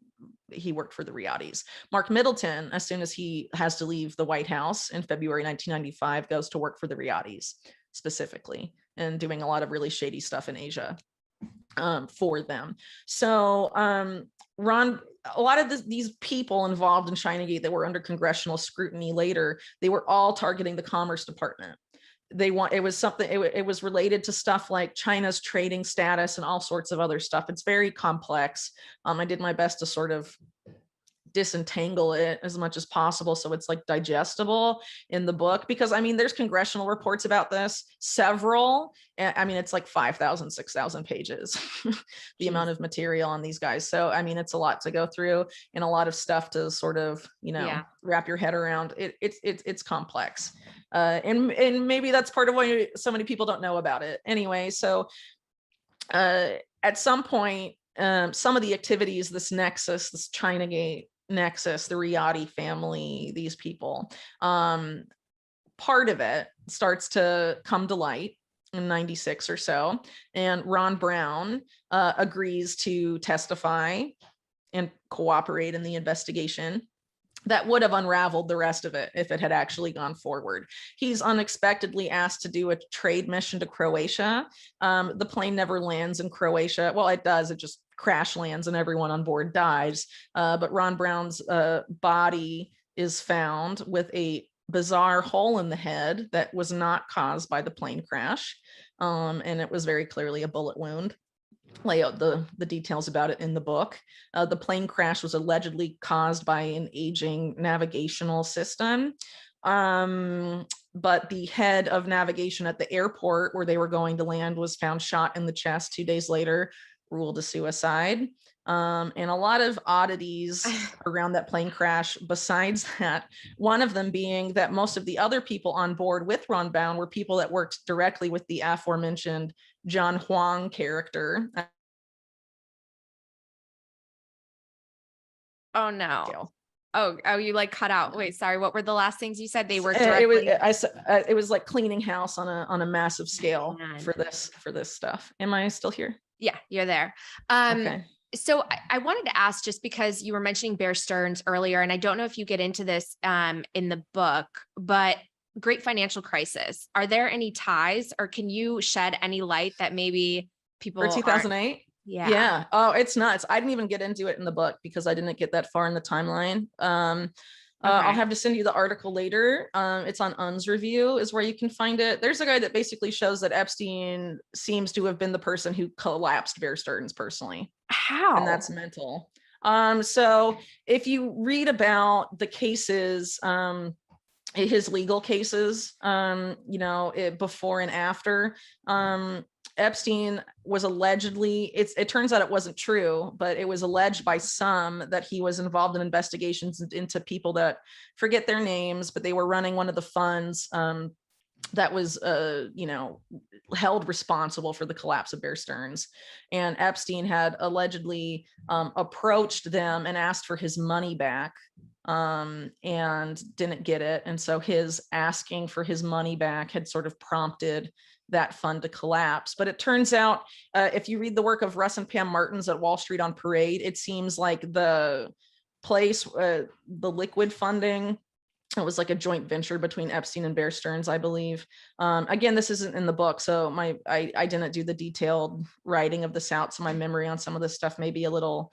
He worked for the Riyadis. Mark Middleton, as soon as he has to leave the White House in February 1995, goes to work for the Riyadis specifically, and doing a lot of really shady stuff in Asia for them. So a lot of these people involved in Chinagate that were under congressional scrutiny later, they were all targeting the Commerce Department. It was related to stuff like China's trading status and all sorts of other stuff. It's very complex. I did my best to sort of disentangle it as much as possible so it's like digestible in the book, because there's congressional reports about this, several. It's like 5,000, 6,000 pages, the amount of material on these guys. So it's a lot to go through and a lot of stuff to sort of wrap your head around. It's complex, and maybe that's part of why so many people don't know about it anyway. So at some point, some of the activities, this nexus, this Chinagate nexus, the Riyadi family, these people, part of it starts to come to light in 96 or so. And Ron Brown agrees to testify and cooperate in the investigation that would have unraveled the rest of it if it had actually gone forward. He's unexpectedly asked to do a trade mission to Croatia. The plane never lands in Croatia. Well, it does. It just crash lands and everyone on board dies. But Ron Brown's body is found with a bizarre hole in the head that was not caused by the plane crash. And it was very clearly a bullet wound. Lay out the details about it in the book. The plane crash was allegedly caused by an aging navigational system. But the head of navigation at the airport where they were going to land was found shot in the chest 2 days later, ruled a suicide. And a lot of oddities around that plane crash besides that, one of them being that most of the other people on board with Ron Brown were people that worked directly with the aforementioned John Huang character. Oh no. Oh, you like cut out. Wait, sorry. What were the last things you said? They worked directly. It was like cleaning house on a massive scale for this stuff. Am I still here? Yeah, you're there. Okay. So I wanted to ask, just because you were mentioning Bear Stearns earlier, and I don't know if you get into this in the book, but Great Financial Crisis, are there any ties, or can you shed any light that maybe people for 2008? Yeah. Oh, it's nuts. I didn't even get into it in the book because I didn't get that far in the timeline. I'll have to send you the article later. It's on Un's Review is where you can find it. There's a guy that basically shows that Epstein seems to have been the person who collapsed Bear Stearns personally. How? And that's mental. So if you read about the cases, his legal cases, before and after, Epstein was allegedly, it turns out it wasn't true, but it was alleged by some that he was involved in investigations into people that forget their names, but they were running one of the funds that was, held responsible for the collapse of Bear Stearns. And Epstein had allegedly approached them and asked for his money back, and didn't get it. And so his asking for his money back had sort of prompted that fund to collapse. But it turns out, if you read the work of Russ and Pam Martins at Wall Street on Parade, it seems like the place, the liquid funding, it was like a joint venture between Epstein and Bear Stearns, I believe. Again, this isn't in the book, so I didn't do the detailed writing of this out, so my memory on some of this stuff may be a little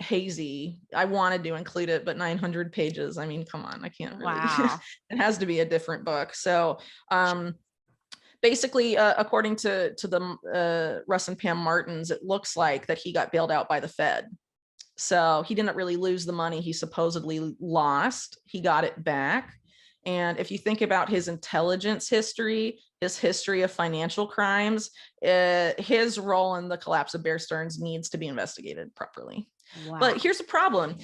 hazy. I wanted to include it, but 900 pages. I mean, come on, I can't really. Wow. It has to be a different book. So basically, according to the Russ and Pam Martins, it looks like that he got bailed out by the Fed. So he didn't really lose the money he supposedly lost. He got it back. And if you think about his intelligence history, his history of financial crimes, his role in the collapse of Bear Stearns needs to be investigated properly. Wow. But here's the problem.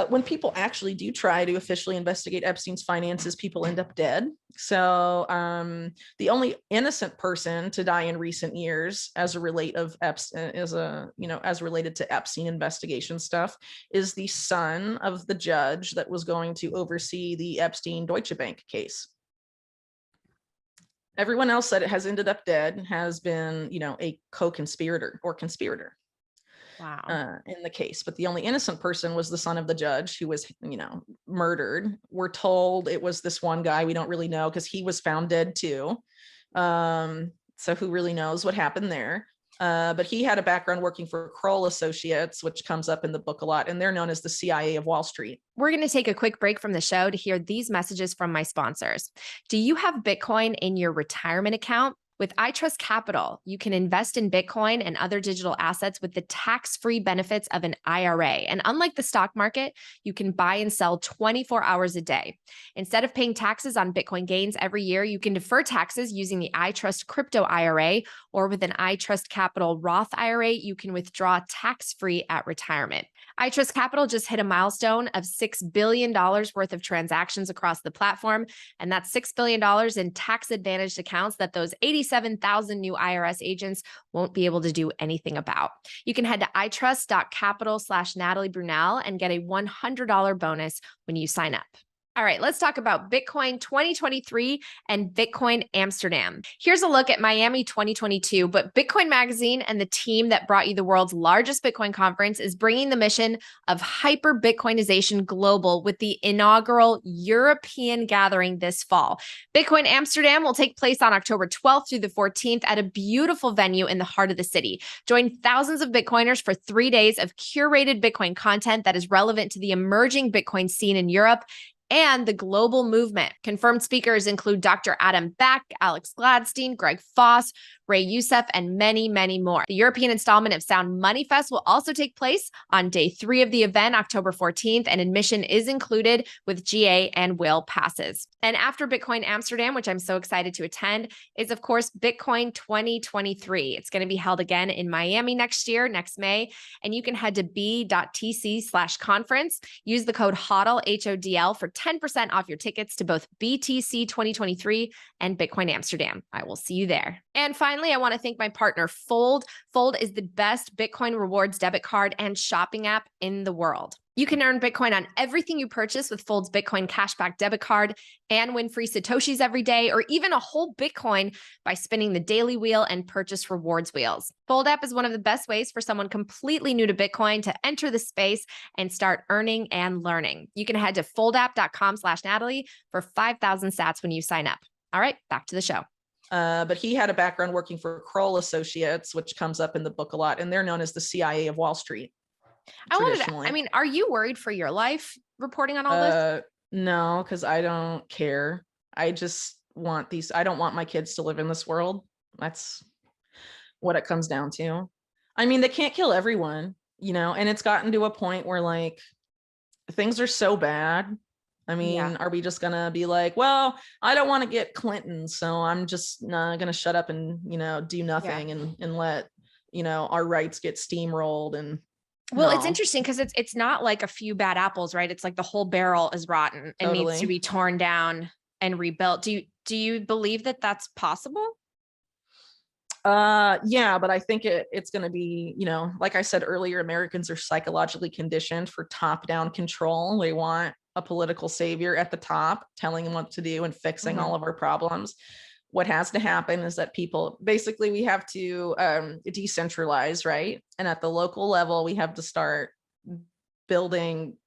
When people actually do try to officially investigate Epstein's finances, people end up dead. So the only innocent person to die in recent years as related to Epstein investigation stuff is the son of the judge that was going to oversee the Epstein Deutsche Bank case. Everyone else that has ended up dead has been, a co-conspirator or conspirator. Wow. In the case, but the only innocent person was the son of the judge who was, murdered. We're told it was this one guy. We don't really know because he was found dead too. So who really knows what happened there? But he had a background working for Kroll Associates, which comes up in the book a lot, and they're known as the CIA of Wall Street. We're going to take a quick break from the show to hear these messages from my sponsors. Do you have Bitcoin in your retirement account? With iTrustCapital, you can invest in Bitcoin and other digital assets with the tax-free benefits of an IRA. And unlike the stock market, you can buy and sell 24 hours a day. Instead of paying taxes on Bitcoin gains every year, you can defer taxes using the iTrust Crypto IRA, or with an iTrustCapital Roth IRA, you can withdraw tax-free at retirement. iTrustCapital just hit a milestone of $6 billion worth of transactions across the platform, and that's $6 billion in tax-advantaged accounts that those 87,000 new IRS agents won't be able to do anything about. You can head to itrust.capital/Natalie Brunell and get a $100 bonus when you sign up. All right, let's talk about Bitcoin 2023 and Bitcoin Amsterdam. Here's a look at Miami 2022, but Bitcoin Magazine and the team that brought you the world's largest Bitcoin conference is bringing the mission of hyper-Bitcoinization global with the inaugural European gathering this fall. Bitcoin Amsterdam will take place on October 12th through the 14th at a beautiful venue in the heart of the city. Join thousands of Bitcoiners for 3 days of curated Bitcoin content that is relevant to the emerging Bitcoin scene in Europe and the global movement. Confirmed speakers include Dr. Adam Back, Alex Gladstein, Greg Foss, Ray Youssef, and many, many more. The European installment of Sound Money Fest will also take place on day 3 of the event, October 14th, and admission is included with GA and Will passes. And after Bitcoin Amsterdam, which I'm so excited to attend, is of course Bitcoin 2023. It's going to be held again in Miami next May, and you can head to b.tc/conference. Use the code HODL, HODL, for 10% off your tickets to both BTC 2023 and Bitcoin Amsterdam. I will see you there. And finally, I want to thank my partner, Fold. Fold is the best Bitcoin rewards debit card and shopping app in the world. You can earn Bitcoin on everything you purchase with Fold's Bitcoin Cashback debit card and win free Satoshis every day, or even a whole Bitcoin by spinning the daily wheel and purchase rewards wheels. Fold app is one of the best ways for someone completely new to Bitcoin to enter the space and start earning and learning. You can head to foldapp.com/Natalie for 5,000 sats when you sign up. All right, back to the show. But he had a background working for Kroll Associates, which comes up in the book a lot, and they're known as the CIA of Wall Street. Are you worried for your life reporting on all this? No, because I don't care. I just want I don't want my kids to live in this world. That's what it comes down to. I mean, they can't kill everyone, and it's gotten to a point where like things are so bad. I mean, Are we just gonna be like, well, I don't want to get Clinton, so I'm just gonna shut up and, do nothing and let, our rights get steamrolled and Well, it's interesting because it's not like a few bad apples, right? It's like the whole barrel is rotten and needs to be torn down and rebuilt. Do you believe that that's possible? Yeah, but I think it's going to be, like I said earlier, Americans are psychologically conditioned for top-down control. They want a political savior at the top telling them what to do and fixing all of our problems. What has to happen is that people, basically, we have to decentralize, right? And at the local level, we have to start building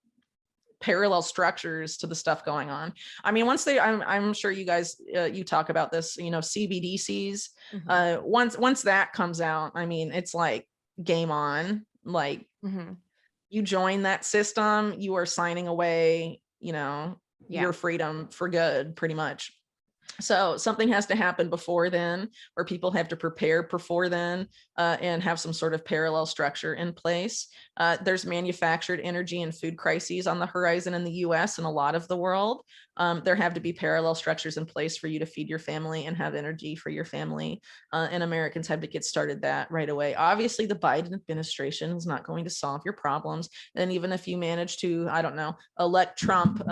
parallel structures to the stuff going on. I mean, I'm sure you guys, you talk about this, CBDCs, once that comes out, I mean, it's like game on, like you join that system, you are signing away, your freedom for good, pretty much. So something has to happen before then, or people have to prepare before then, and have some sort of parallel structure in place. There's manufactured energy and food crises on the horizon in the US and a lot of the world. There have to be parallel structures in place for you to feed your family and have energy for your family. And Americans have to get started that right away. Obviously, the Biden administration is not going to solve your problems. And even if you manage to, I don't know, elect Trump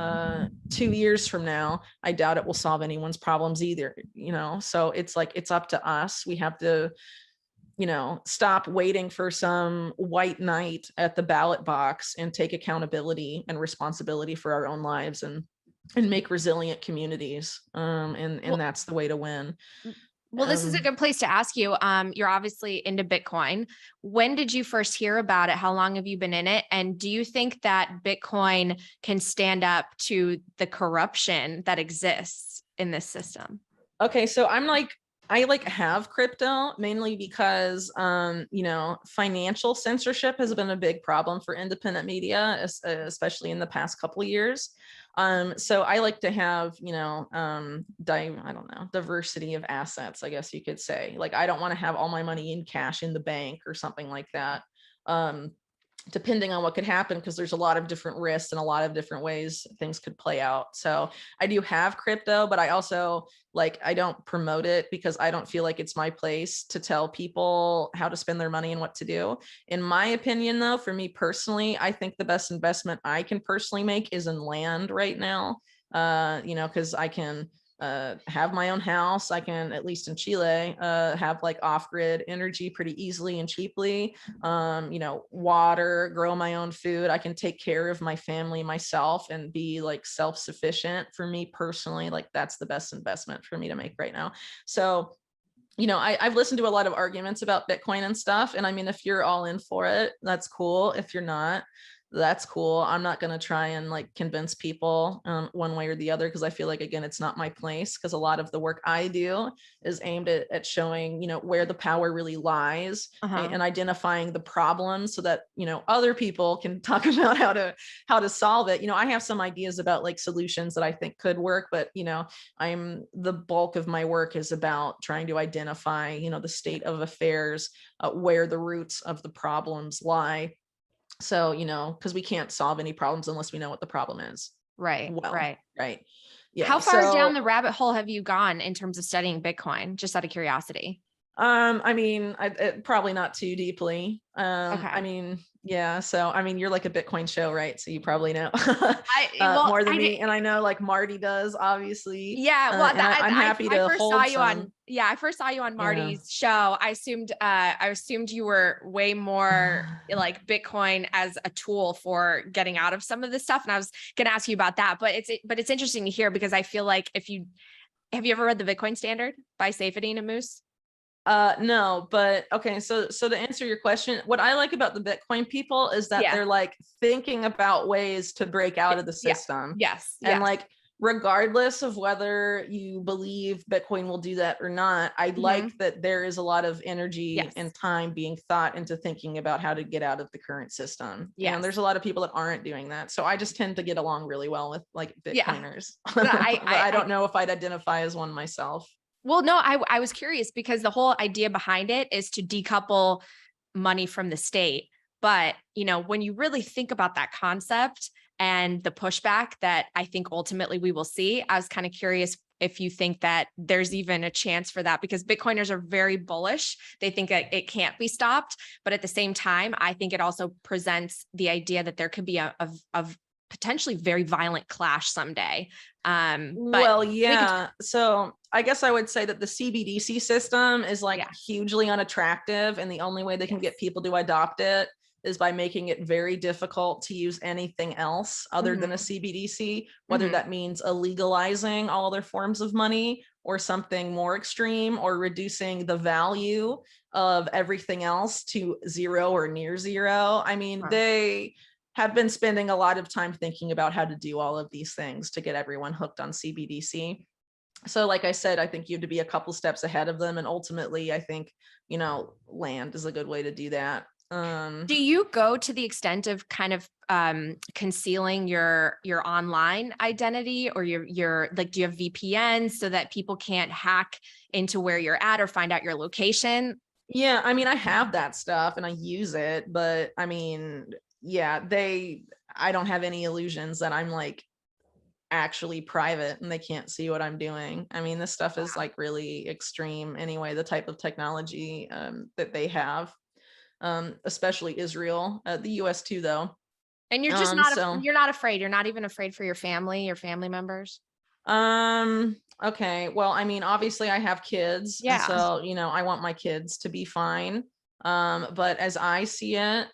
2 years from now, I doubt it will solve anyone's problems either. So it's like, it's up to us. We have to, stop waiting for some white knight at the ballot box and take accountability and responsibility for our own lives and make resilient communities. And that's the way to win. Well, this is a good place to ask you. You're obviously into Bitcoin. When did you first hear about it? How long have you been in it? And do you think that Bitcoin can stand up to the corruption that exists in this system? Okay, so I have crypto mainly because, financial censorship has been a big problem for independent media, especially in the past couple of years. So I like to have, diversity of assets, I guess you could say. Like, I don't want to have all my money in cash in the bank or something like that. Depending on what could happen, because there's a lot of different risks and a lot of different ways things could play out. So I do have crypto, but I also I don't promote it because I don't feel like it's my place to tell people how to spend their money and what to do. In my opinion, though, for me personally, I think the best investment I can personally make is in land right now. Because I can have my own house. I can, at least in Chile, have off-grid energy pretty easily and cheaply. Water, grow my own food. I can take care of my family myself and be self-sufficient. For me personally, that's the best investment for me to make right now. So I've listened to a lot of arguments about Bitcoin and stuff. And I mean, if you're all in for it, that's cool. If you're not, that's cool. I'm not going to try and convince people one way or the other, because I feel again, it's not my place, because a lot of the work I do is aimed at showing, where the power really lies and identifying the problems so that, other people can talk about how to solve it. I have some ideas about solutions that I think could work, but, the bulk of my work is about trying to identify, the state of affairs, where the roots of the problems lie. So, because we can't solve any problems unless we know what the problem is. Right. Right. Yeah. How far down the rabbit hole have you gone in terms of studying Bitcoin? Just out of curiosity. I mean, probably not too deeply. I mean, yeah. So, I mean, you're a Bitcoin show, right? So you probably know more than me. And I know Marty does, obviously. Yeah. Well, I'm happy to hold some. I first saw you on Marty's show. I assumed you were way more Bitcoin as a tool for getting out of some of this stuff. And I was going to ask you about that, but it's interesting to hear, because I feel like have you ever read The Bitcoin Standard by Saifedean Ammous? No, but okay. So to answer your question, what I like about the Bitcoin people is that they're thinking about ways to break out of the system. Yes. And regardless of whether you believe Bitcoin will do that or not, I like that there is a lot of energy and time being thought into thinking about how to get out of the current system. And there's a lot of people that aren't doing that. So I just tend to get along really well with Bitcoiners. But I don't know if I'd identify as one myself. Well, no, I was curious, because the whole idea behind it is to decouple money from the state. But, when you really think about that concept and the pushback that I think ultimately we will see, I was kind of curious if you think that there's even a chance for that, because Bitcoiners are very bullish. They think that it can't be stopped. But at the same time, I think it also presents the idea that there could be a potentially very violent clash someday. But well, yeah. So I guess I would say that the CBDC system is like hugely unattractive, and the only way they can get people to adopt it is by making it very difficult to use anything else other than a CBDC, whether that means illegalizing all other forms of money or something more extreme, or reducing the value of everything else to zero or near zero. I mean, they have been spending a lot of time thinking about how to do all of these things to get everyone hooked on CBDC. So like I said, I think you have to be a couple steps ahead of them. And ultimately, I think, land is a good way to do that. Do you go to the extent of kind of concealing your online identity, or your like, do you have VPNs so that people can't hack into where you're at or find out your location? Yeah, I mean, I have that stuff and I use it, but I mean, yeah, I don't have any illusions that I'm like actually private and they can't see what I'm doing. I mean, this stuff is like really extreme anyway, the type of technology that they have, especially Israel, the US too, though. And you're just you're not afraid. You're not even afraid for your family members. Okay. Well, I mean, obviously I have kids, and so, I want my kids to be fine. But as I see it,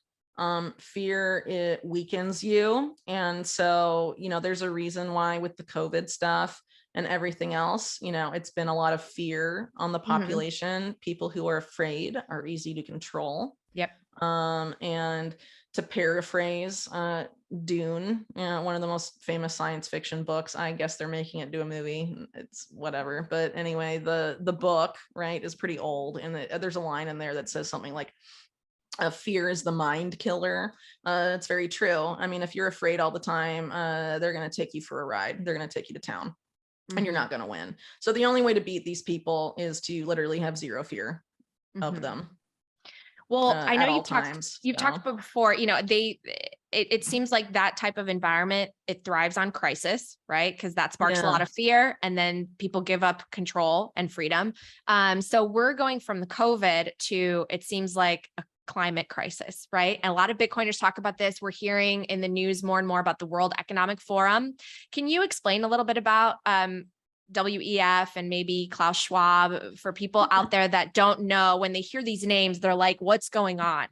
fear, it weakens you. And so, there's a reason why with the COVID stuff and everything else, it's been a lot of fear on the population. People who are afraid are easy to control. Yep. And to paraphrase Dune, one of the most famous science fiction books, I guess they're making it into a movie. It's whatever. But anyway, the book, right, is pretty old. And there's a line in there that says something like, fear is the mind killer. It's very true. I mean, if you're afraid all the time, they're going to take you for a ride. They're going to take you to town and you're not going to win. So the only way to beat these people is to literally have zero fear of them. Well, I know you've talked before, it seems like that type of environment, it thrives on crisis, right? Because that sparks a lot of fear, and then people give up control and freedom. So we're going from the COVID to, it seems like, a climate crisis, right? And a lot of Bitcoiners talk about this. We're hearing in the news more and more about the World Economic Forum. Can you explain a little bit about WEF and maybe Klaus Schwab for people out there that don't know? When they hear these names, they're like, what's going on?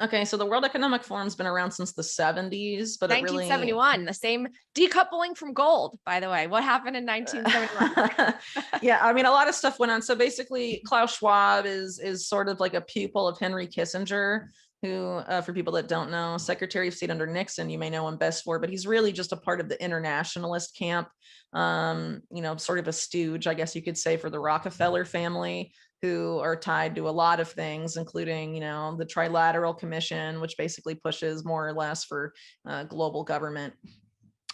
Okay, so the World Economic Forum's been around since the 70s, but 1971, the same decoupling from gold, by the way. What happened in 1971? Yeah, I mean, a lot of stuff went on. So basically, Klaus Schwab is sort of like a pupil of Henry Kissinger, who, for people that don't know, Secretary of State under Nixon, you may know him best for, but he's really just a part of the internationalist camp, sort of a stooge, I guess you could say, for the Rockefeller family, who are tied to a lot of things, including, the Trilateral Commission, which basically pushes more or less for global government,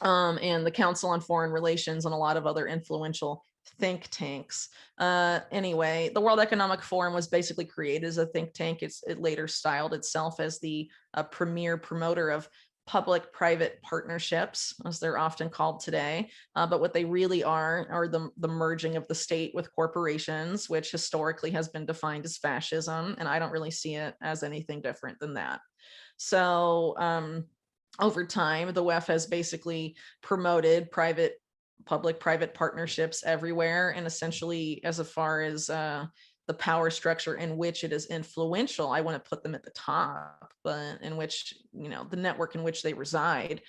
and the Council on Foreign Relations, and a lot of other influential think tanks. Anyway, the World Economic Forum was basically created as a think tank. It later styled itself as the premier promoter of public-private partnerships, as they're often called today. But what they really are the merging of the state with corporations, which historically has been defined as fascism. And I don't really see it as anything different than that. So over time, the WEF has basically promoted public-private partnerships everywhere. And essentially, as far as the power structure in which it is influential, I want to put them at the top, but in which, the network in which they reside.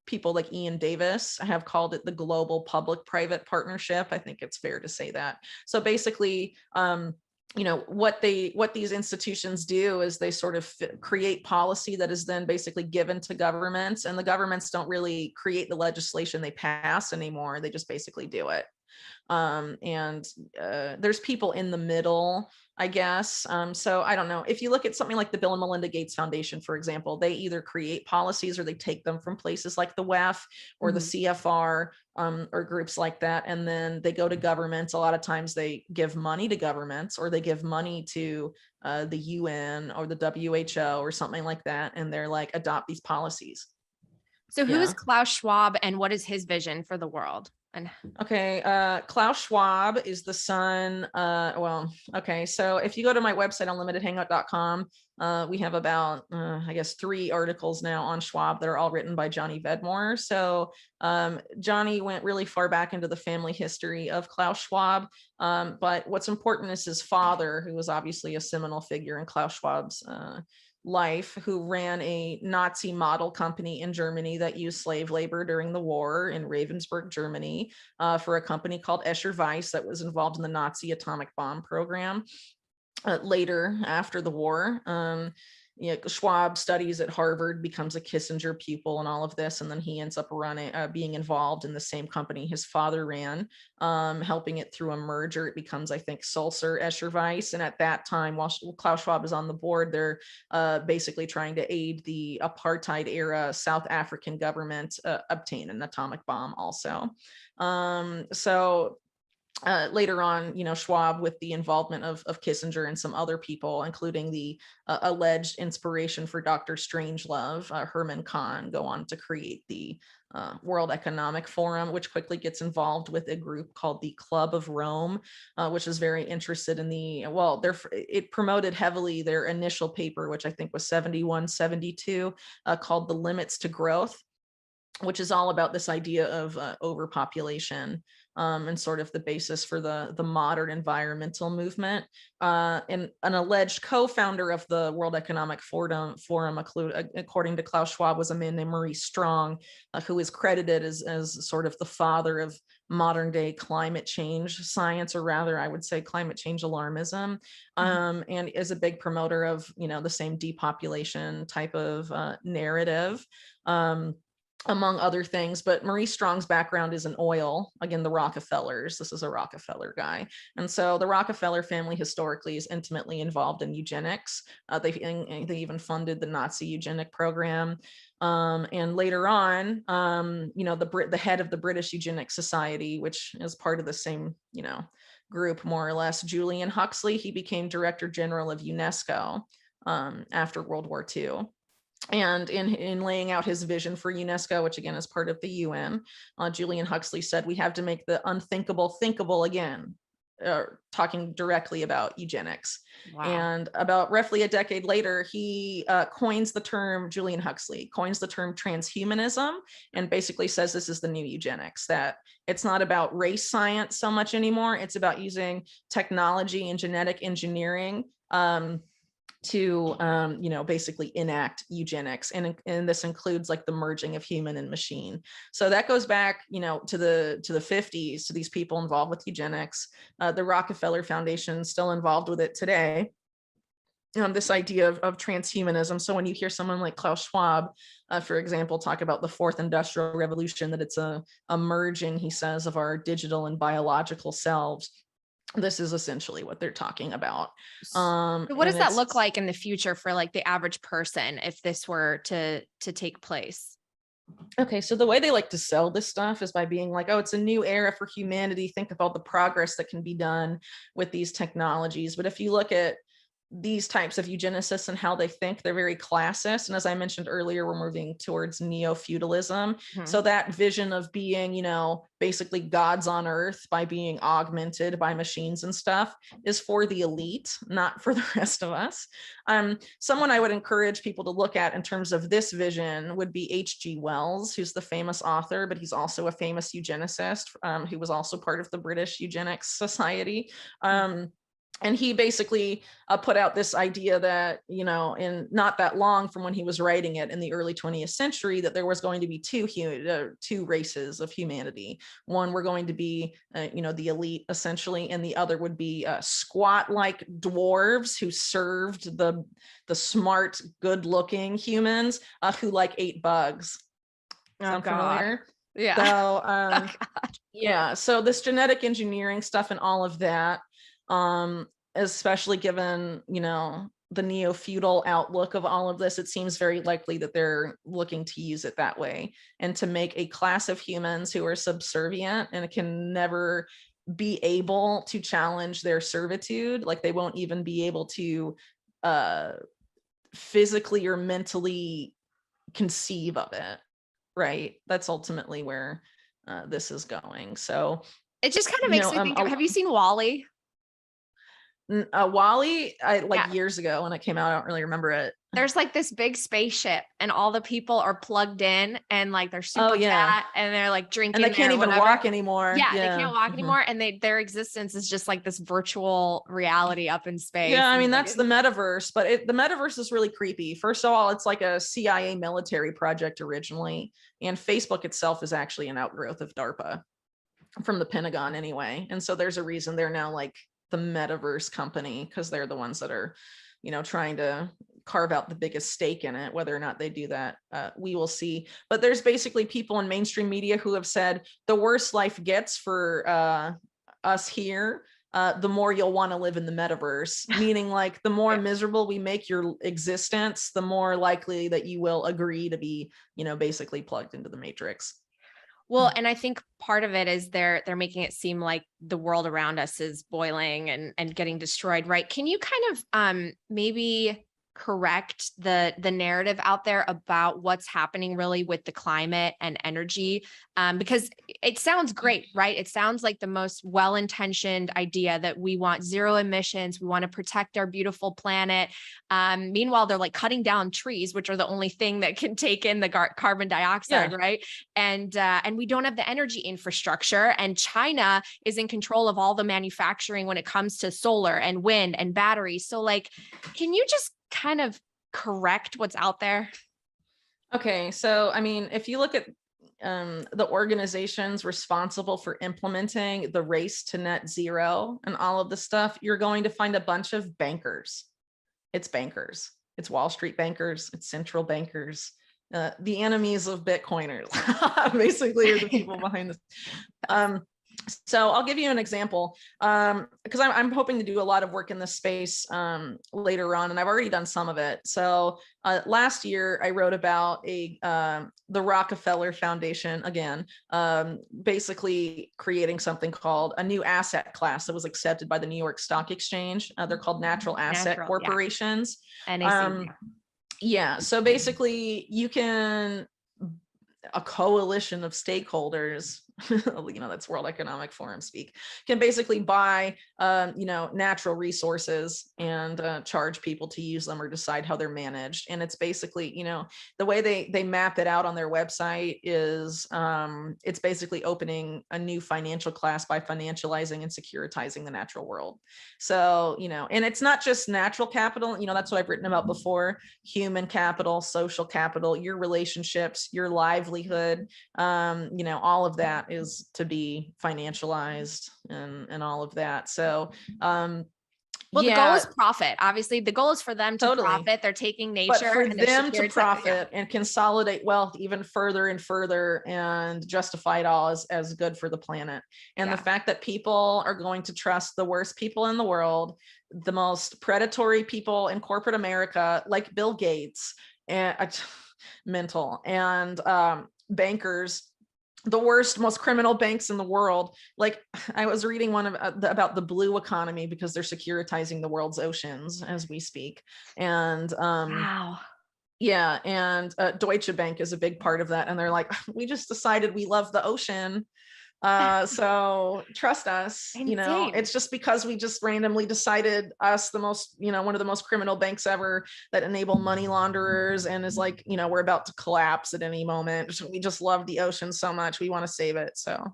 People like Ian Davis have called it the global public-private partnership. I think it's fair to say that. So basically, what these institutions do is they sort of create policy that is then basically given to governments, and the governments don't really create the legislation they pass anymore. They just basically do it. There's people in the middle, I guess. So I don't know. If you look at something like the Bill and Melinda Gates Foundation, for example, they either create policies or they take them from places like the WEF or the CFR, or groups like that. And then they go to governments. A lot of times they give money to governments, or they give money to the UN or the WHO or something like that. And they're like, adopt these policies. So who is Klaus Schwab, and what is his vision for the world? And Okay, Klaus Schwab is the son. So if you go to my website, unlimitedhangout.com, we have about, I guess, 3 articles now on Schwab that are all written by Johnny Vedmore. So Johnny went really far back into the family history of Klaus Schwab. But what's important is his father, who was obviously a seminal figure in Klaus Schwab's life, who ran a Nazi model company in Germany that used slave labor during the war in Ravensburg, Germany, for a company called Escher Weiss that was involved in the Nazi atomic bomb program. Later, after the war, Schwab studies at Harvard, becomes a Kissinger pupil and all of this, and then he ends up being involved in the same company his father ran, helping it through a merger. It becomes, I think, Sulzer Escher Weiss, and at that time, while Klaus Schwab is on the board, they're basically trying to aid the apartheid era South African government obtain an atomic bomb also. Later on, Schwab, with the involvement of Kissinger and some other people, including the alleged inspiration for Dr. Strangelove, Herman Kahn, go on to create the World Economic Forum, which quickly gets involved with a group called the Club of Rome, which is very interested in it promoted heavily their initial paper, which I think was 71, 72, called The Limits to Growth, which is all about this idea of overpopulation, and sort of the basis for the modern environmental movement. And an alleged co-founder of the World Economic Forum, according to Klaus Schwab, was a man named Maurice Strong, who is credited as sort of the father of modern day climate change science, or rather, I would say climate change alarmism, and is a big promoter of, the same depopulation type of narrative. Among other things, but Maurice Strong's background is in oil. Again, the Rockefellers. This is a Rockefeller guy. And so the Rockefeller family historically is intimately involved in eugenics. They even funded the Nazi eugenic program. And later on, the head of the British Eugenics Society, which is part of the same, group, more or less, Julian Huxley, he became Director General of UNESCO after World War II. And in laying out his vision for UNESCO, which again is part of the UN, Julian Huxley said, we have to make the unthinkable thinkable again, talking directly about eugenics. wow. And about roughly a decade later, he Julian Huxley coins the term transhumanism, and basically says this is the new eugenics, that it's not about race science so much anymore. It's about using technology and genetic engineering to basically enact eugenics, and this includes like the merging of human and machine. So that goes back to the 50s, to these people involved with eugenics. The Rockefeller Foundation is still involved with it today. This idea of transhumanism. So when you hear someone like Klaus Schwab, for example, talk about the fourth industrial revolution, that it's a merging, he says, of our digital and biological selves, this is essentially what they're talking about. So what does that look like in the future for like the average person if this were to take place? Okay, so the way they like to sell this stuff is by being like, oh, it's a new era for humanity. Think of all the progress that can be done with these technologies. But if you look at these types of eugenicists and how they think, they're very classist. And as I mentioned earlier, we're moving towards neofeudalism. So that vision of being, basically gods on earth by being augmented by machines and stuff is for the elite, not for the rest of us. Someone I would encourage people to look at in terms of this vision would be H.G. Wells, who's the famous author, but he's also a famous eugenicist, who was also part of the British Eugenics Society. And he basically put out this idea that, in not that long from when he was writing it in the early 20th century, that there was going to be two races of humanity. One were going to be, the elite essentially, and the other would be squat-like dwarves who served the smart, good-looking humans who ate bugs. Sound familiar? Yeah. So, yeah. So this genetic engineering stuff and all of that, especially given, the neo-feudal outlook of all of this, it seems very likely that they're looking to use it that way, and to make a class of humans who are subservient and can never be able to challenge their servitude. Like they won't even be able to physically or mentally conceive of it. Right. That's ultimately where this is going. So it just kind of makes me think, have you seen Wall-E? Wall-E, years ago when it came out, I don't really remember it. There's like this big spaceship and all the people are plugged in and like they're super fat and they're like drinking. And they can't even walk anymore. Yeah, they can't walk anymore. And their existence is just like this virtual reality up in space. Yeah, I mean, that's the metaverse, but the metaverse is really creepy. First of all, it's like a CIA military project originally. And Facebook itself is actually an outgrowth of DARPA from the Pentagon anyway. And so there's a reason they're now like the metaverse company, because they're the ones that are, trying to carve out the biggest stake in it. Whether or not they do that, we will see. But there's basically people in mainstream media who have said the worse life gets for us here, the more you'll want to live in the metaverse, meaning like the more miserable we make your existence, the more likely that you will agree to be, basically plugged into the matrix. Well, and I think part of it is they're making it seem like the world around us is boiling and getting destroyed, right? Can you kind of maybe correct the narrative out there about what's happening really with the climate and energy? Because it sounds great, right? It sounds like the most well-intentioned idea that we want zero emissions, we want to protect our beautiful planet. Meanwhile, they're like cutting down trees, which are the only thing that can take in the carbon dioxide, right? And we don't have the energy infrastructure, and China is in control of all the manufacturing when it comes to solar and wind and batteries. So like, can you just kind of correct what's out there? Okay, so I mean, if you look at the organizations responsible for implementing the race to net zero and all of the stuff, you're going to find a bunch of bankers. It's bankers. It's Wall Street bankers. It's central bankers. The enemies of Bitcoiners basically are the people behind this. So I'll give you an example, because I'm hoping to do a lot of work in this space later on, and I've already done some of it. So last year I wrote about the Rockefeller Foundation, again, basically creating something called a new asset class that was accepted by the New York Stock Exchange. They're called natural asset corporations. Yeah. So basically you can, a coalition of stakeholders, that's World Economic Forum speak, can basically buy, natural resources and charge people to use them or decide how they're managed. And it's basically, the way they map it out on their website is it's basically opening a new financial class by financializing and securitizing the natural world. So, and it's not just natural capital, that's what I've written about before: human capital, social capital, your relationships, your livelihood, all of that is to be financialized and all of that. So the goal is profit. Obviously, the goal is for them to profit. They're taking nature, but for them to profit and consolidate wealth even further and further and justify it all as good for the planet. And the fact that people are going to trust the worst people in the world, the most predatory people in corporate America, like Bill Gates, and mental, and bankers, the worst, most criminal banks in the world. Like, I was reading one about the blue economy, because they're securitizing the world's oceans as we speak. And wow. Yeah, and Deutsche Bank is a big part of that. And they're like, we just decided we love the ocean, so trust us. It's just because we just randomly decided us, the most, one of the most criminal banks ever, that enable money launderers, and is like, we're about to collapse at any moment. We just love the ocean so much, we want to save it. So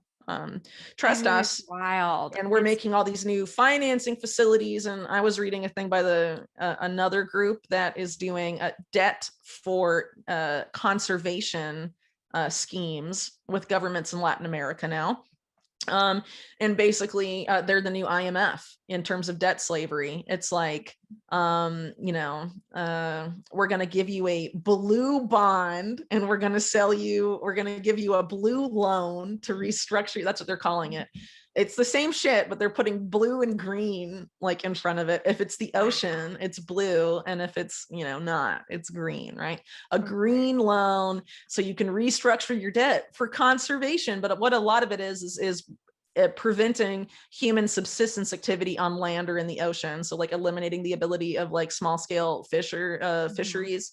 trust us. Wild. And we're making all these new financing facilities. And I was reading a thing by another group that is doing a debt for conservation schemes with governments in Latin America now. And basically they're the new IMF in terms of debt slavery. It's like, we're going to give you a blue bond, and we're going to give you a blue loan to restructure. That's what they're calling it. It's the same shit, but they're putting blue and green like in front of it. If it's the ocean, it's blue. And if it's, not, it's green, right? A green loan, so you can restructure your debt for conservation. But what a lot of it is preventing human subsistence activity on land or in the ocean. So like eliminating the ability of like small scale fisheries.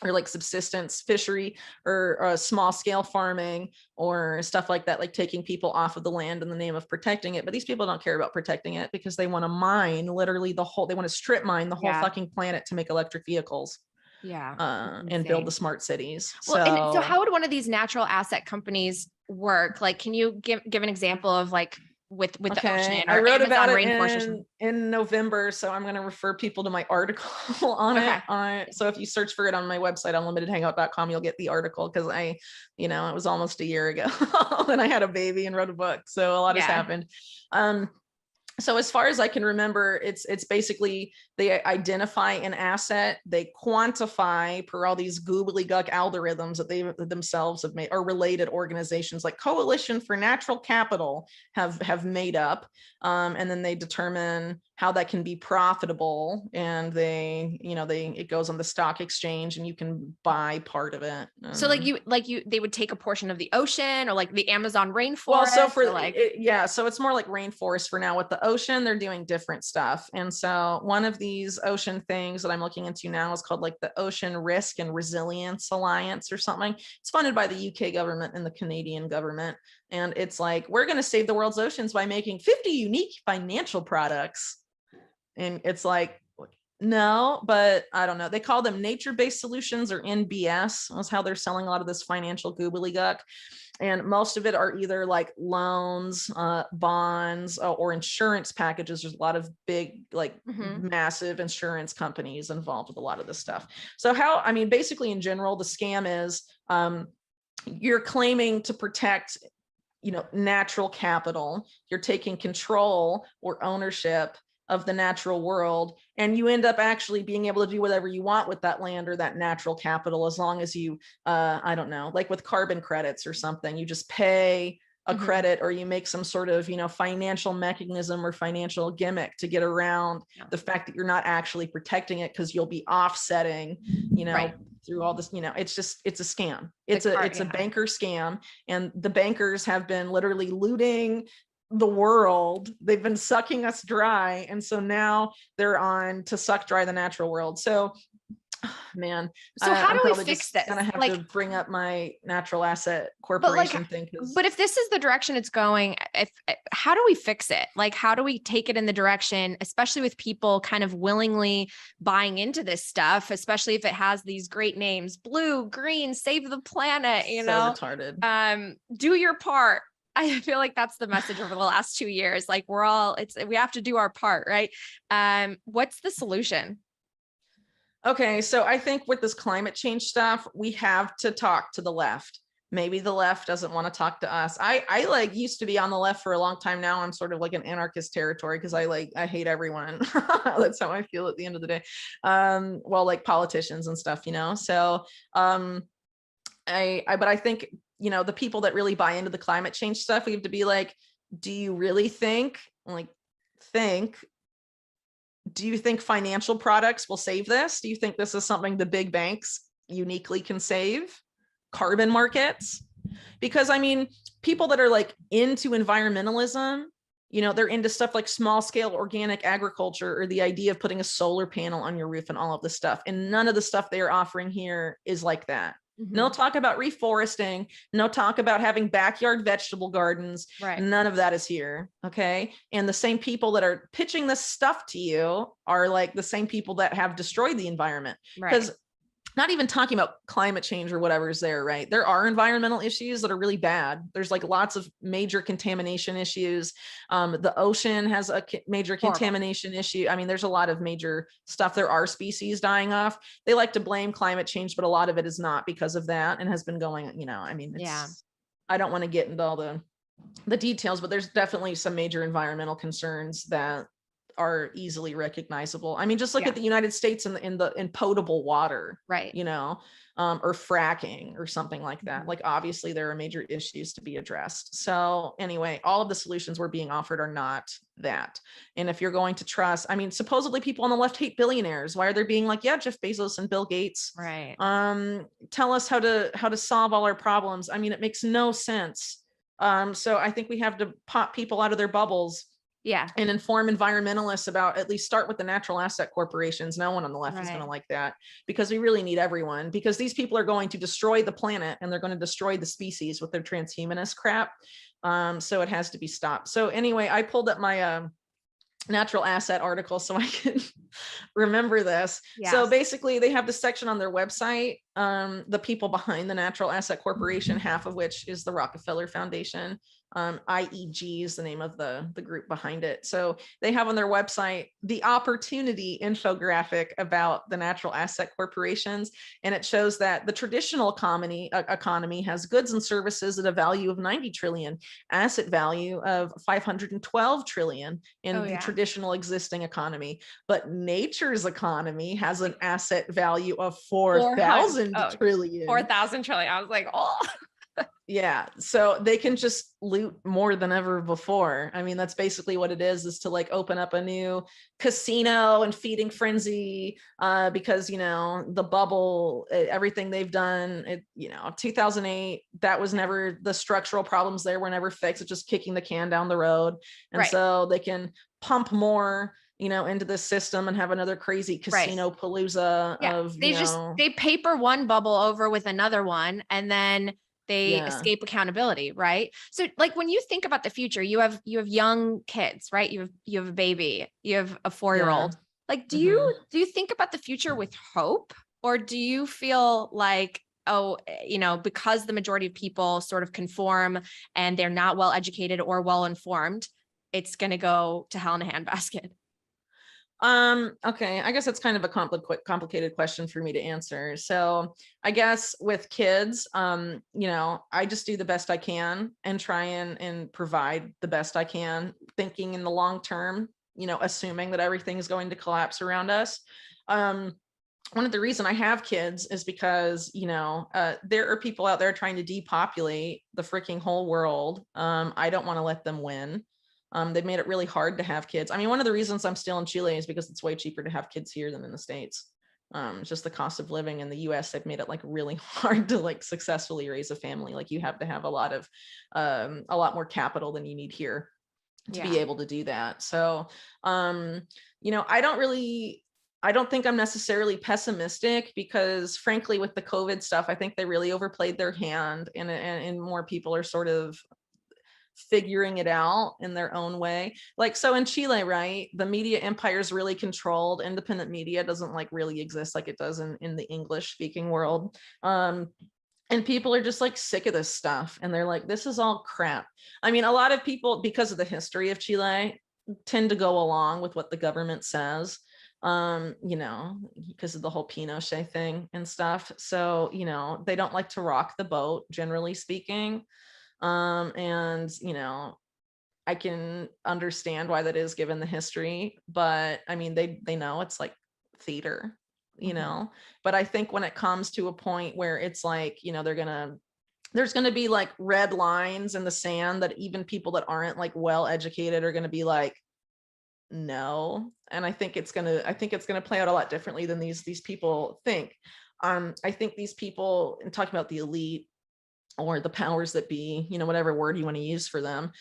or like subsistence fishery or small scale farming or stuff like that, like taking people off of the land in the name of protecting it. But these people don't care about protecting it because they want to mine literally they want to strip mine the whole fucking planet to make electric vehicles. And build the smart cities. Well, and so how would one of these natural asset companies work? Like, can you give an example of like with the ocean? Or I wrote Amazon about it in November, so I'm going to refer people to my article on it. So if you search for it on my website, unlimitedhangout.com, you'll get the article, because it was almost a year ago and I had a baby and wrote a book. So a lot has happened. So as far as I can remember, it's basically they identify an asset, they quantify per all these gobbledygook algorithms that they themselves have made, or related organizations like Coalition for Natural Capital have made up, and then they determine how that can be profitable, and it goes on the stock exchange and you can buy part of it. So they would take a portion of the ocean or like the Amazon rainforest. Well, so so it's more like rainforest for now. With the ocean, they're doing different stuff. And so one of these ocean things that I'm looking into now is called like the Ocean Risk and Resilience Alliance or something. It's funded by the UK government and the Canadian government. And it's like, we're going to save the world's oceans by making 50 unique financial products. And it's like, no, but I don't know. They call them nature-based solutions, or NBS. That's how they're selling a lot of this financial gobbledygook. And most of it are either like loans, bonds, or insurance packages. There's a lot of big, like massive insurance companies involved with a lot of this stuff. So basically in general, the scam is you're claiming to protect, natural capital. You're taking control or ownership of the natural world, and you end up actually being able to do whatever you want with that land or that natural capital, as long as you I don't know, like with carbon credits or something, you just pay a credit, or you make some sort of financial mechanism or financial gimmick to get around the fact that you're not actually protecting it, because you'll be offsetting through all this. It's a scam. It's a banker scam, and the bankers have been literally looting the world. They've been sucking us dry, and so now they're on to suck dry the natural world. So man, so how do we fix this? Gonna have to bring up my natural asset corporation thing. But if this is the direction it's going, how do we fix it? Like, how do we take it in the direction, especially with people kind of willingly buying into this stuff, especially if it has these great names, blue, green, save the planet, retarded. Do your part. I feel like that's the message over the last 2 years. Like we have to do our part, right? What's the solution? Okay, so I think with this climate change stuff, we have to talk to the left. Maybe the left doesn't want to talk to us. I used to be on the left for a long time. Now I'm sort of like an anarchist territory, because I hate everyone. That's how I feel at the end of the day. Like politicians and stuff, So but I think, the people that really buy into the climate change stuff, we have to be like, do you really think, do you think financial products will save this? Do you think this is something the big banks uniquely can save? Carbon markets? Because people that are like into environmentalism, they're into stuff like small scale organic agriculture, or the idea of putting a solar panel on your roof and all of this stuff. And none of the stuff they are offering here is like that. No talk about reforesting, no talk about having backyard vegetable gardens. Right. None of that is here. Okay. And the same people that are pitching this stuff to you are like the same people that have destroyed the environment. Because not even talking about climate change or whatever is there, right? There are environmental issues that are really bad. There's like lots of major contamination issues. The ocean has a major contamination issue. There's a lot of major stuff. There are species dying off. They like to blame climate change, but a lot of it is not because of that, and has been going, I don't want to get into all the details, but there's definitely some major environmental concerns that are easily recognizable. Just look at the United States in potable water, right? Or fracking or something like that. Like, obviously there are major issues to be addressed. So anyway, all of the solutions we're being offered are not that. And if you're going to trust, supposedly people on the left hate billionaires. Why are they being like, yeah, Jeff Bezos and Bill Gates, right? Tell us how to solve all our problems. It makes no sense. So I think we have to pop people out of their bubbles Yeah. and inform environmentalists about, at least start with the natural asset corporations. No one on the left is going to Right. like that, because we really need everyone, because these people are going to destroy the planet and they're going to destroy the species with their transhumanist crap. So it has to be stopped. So anyway, I pulled up my natural asset article so I can remember this. So Yes. basically they have this section on their website, the people behind the Natural Asset Corporation, half of which is the Rockefeller Foundation. IEG is the name of the group behind it. So they have on their website the opportunity infographic about the natural asset corporations. And it shows that the traditional economy has goods and services at a value of 90 trillion, asset value of 512 trillion in Oh, the yeah. traditional existing economy. But nature's economy has an asset value of 4,000 trillion. 4,000 trillion. I was like, oh. Yeah, so they can just loot more than ever before. I mean, that's basically what it is to like open up a new casino and feeding frenzy, because, you know, the bubble, everything they've done, 2008, that was never, the structural problems there were never fixed. It's just kicking the can down the road. And Right. so they can pump more, into the system and have another crazy casino palooza of, they paper one bubble over with another one, and then they escape accountability, right? So like when you think about the future, you have young kids, right? You have a baby, you have a 4-year-old. Like, do you think about the future with hope, or do you feel like, oh, because the majority of people sort of conform and they're not well educated or well informed, it's going to go to hell in a handbasket? Okay, I guess it's kind of a complicated question for me to answer. So I guess with kids, I just do the best I can and try and provide the best I can, thinking in the long term, assuming that everything is going to collapse around us. One of the reasons I have kids is because, there are people out there trying to depopulate the freaking whole world. I don't want to let them win. They've made it really hard to have kids. I mean, one of the reasons I'm still in Chile is because it's way cheaper to have kids here than in the States. Just the cost of living in the US, they've made it like really hard to like successfully raise a family. Like you have to have a lot more capital than you need here to be able to do that. So, I don't think I'm necessarily pessimistic, because frankly, with the COVID stuff, I think they really overplayed their hand, and more people are sort of figuring it out in their own way. Like, so in Chile, right, the media empire is really controlled. Independent media doesn't like really exist like it does in the English speaking world. And people are just like sick of this stuff, and they're like, this is all crap. I mean, a lot of people, because of the history of Chile, tend to go along with what the government says, because of the whole Pinochet thing and stuff. So, they don't like to rock the boat, generally speaking. And I can understand why that is given the history, but I mean, they know it's like theater, but I think when it comes to a point where it's like, there's going to be like red lines in the sand that even people that aren't like well educated are going to be like, no. And I think it's going to play out a lot differently than these people think. I think these people, and talking about the elite, or the powers that be, whatever word you want to use for them,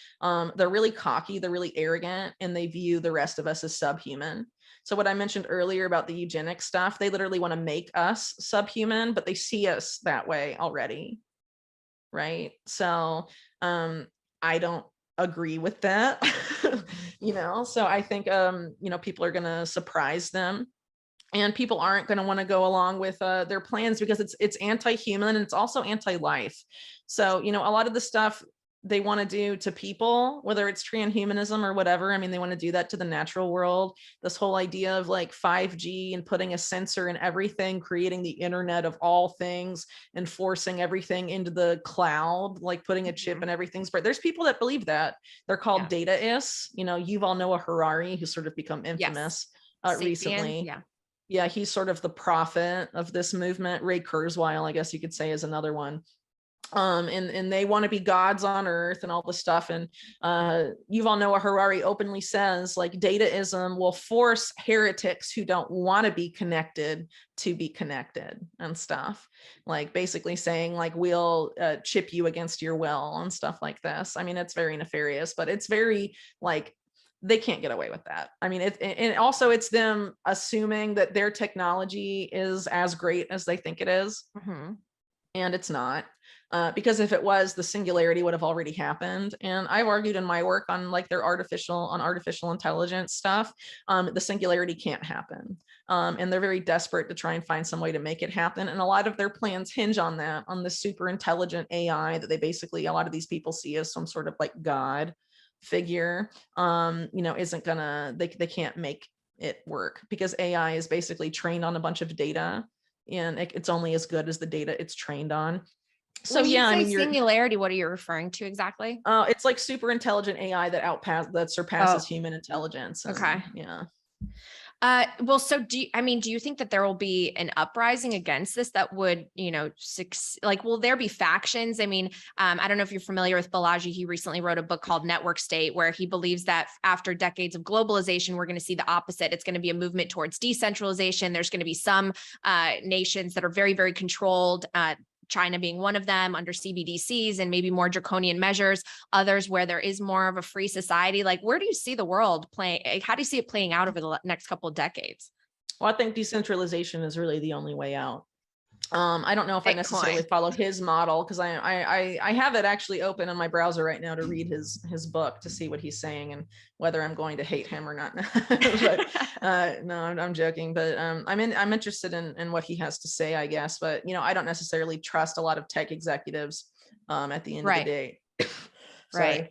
they're really cocky, they're really arrogant, and they view the rest of us as subhuman. So what I mentioned earlier about the eugenics stuff, they literally want to make us subhuman, but they see us that way already, right? So I don't agree with that. So I think people are going to surprise them. And people aren't going to want to go along with their plans, because it's anti-human, and it's also anti-life. So, a lot of the stuff they want to do to people, whether it's transhumanism or whatever, I mean, they want to do that to the natural world. This whole idea of like 5G and putting a sensor in everything, creating the internet of all things, and forcing everything into the cloud, like putting a chip in everything. But there's people that believe that. They're called dataists. Yuval Noah Harari, who's sort of become infamous recently. Yeah, he's sort of the prophet of this movement. Ray Kurzweil, I guess you could say, is another one. And they want to be gods on earth and all this stuff. And Yuval Noah Harari openly says, like, dataism will force heretics who don't want to be connected to be connected and stuff. Like basically saying like, we'll chip you against your will and stuff like this. I mean, it's very nefarious, but it's very like they can't get away with that. I mean, and also it's them assuming that their technology is as great as they think it is. Mm-hmm. And it's not. Because if it was, the singularity would have already happened. And I've argued in my work on like their artificial intelligence stuff, the singularity can't happen. And they're very desperate to try and find some way to make it happen. And a lot of their plans hinge on that, on the super intelligent AI that they basically, a lot of these people see as some sort of like God figure, isn't gonna, they can't make it work, because AI is basically trained on a bunch of data, and it's only as good as the data it's trained on. So when you yeah, say I mean, singularity, what are you referring to exactly? it's like super intelligent AI that surpasses Oh, human intelligence. And okay. yeah. Well, so do you think that there will be an uprising against this that would, will there be factions? I mean, I don't know if you're familiar with Balaji. He recently wrote a book called Network State, where he believes that after decades of globalization, we're going to see the opposite. It's going to be a movement towards decentralization. There's going to be some nations that are very, very controlled, China being one of them, under CBDCs and maybe more draconian measures, others where there is more of a free society. Like, where do you see the world playing? How do you see it playing out over the next couple of decades? Well, I think decentralization is really the only way out. I don't know if I necessarily Bitcoin. follow his model, because I have it actually open on my browser right now to read his book, to see what he's saying and whether I'm going to hate him or not. But no, I'm joking. But I'm interested in what he has to say, I guess. But I don't necessarily trust a lot of tech executives at the end of the Right. day. Right.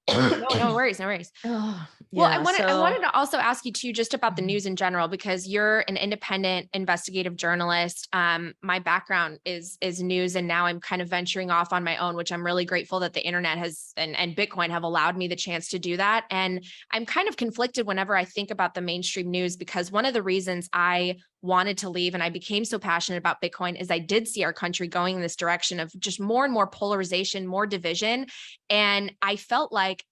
Sorry. No worries. No worries. Oh, Well, yeah. I wanted to also ask you too, just about the news in general, because you're an independent investigative journalist. My background is news, and now I'm kind of venturing off on my own, which I'm really grateful that the internet has and Bitcoin have allowed me the chance to do that. And I'm kind of conflicted whenever I think about the mainstream news, because one of the reasons I wanted to leave and I became so passionate about Bitcoin is I did see our country going in this direction of just more and more polarization, more division. And I felt like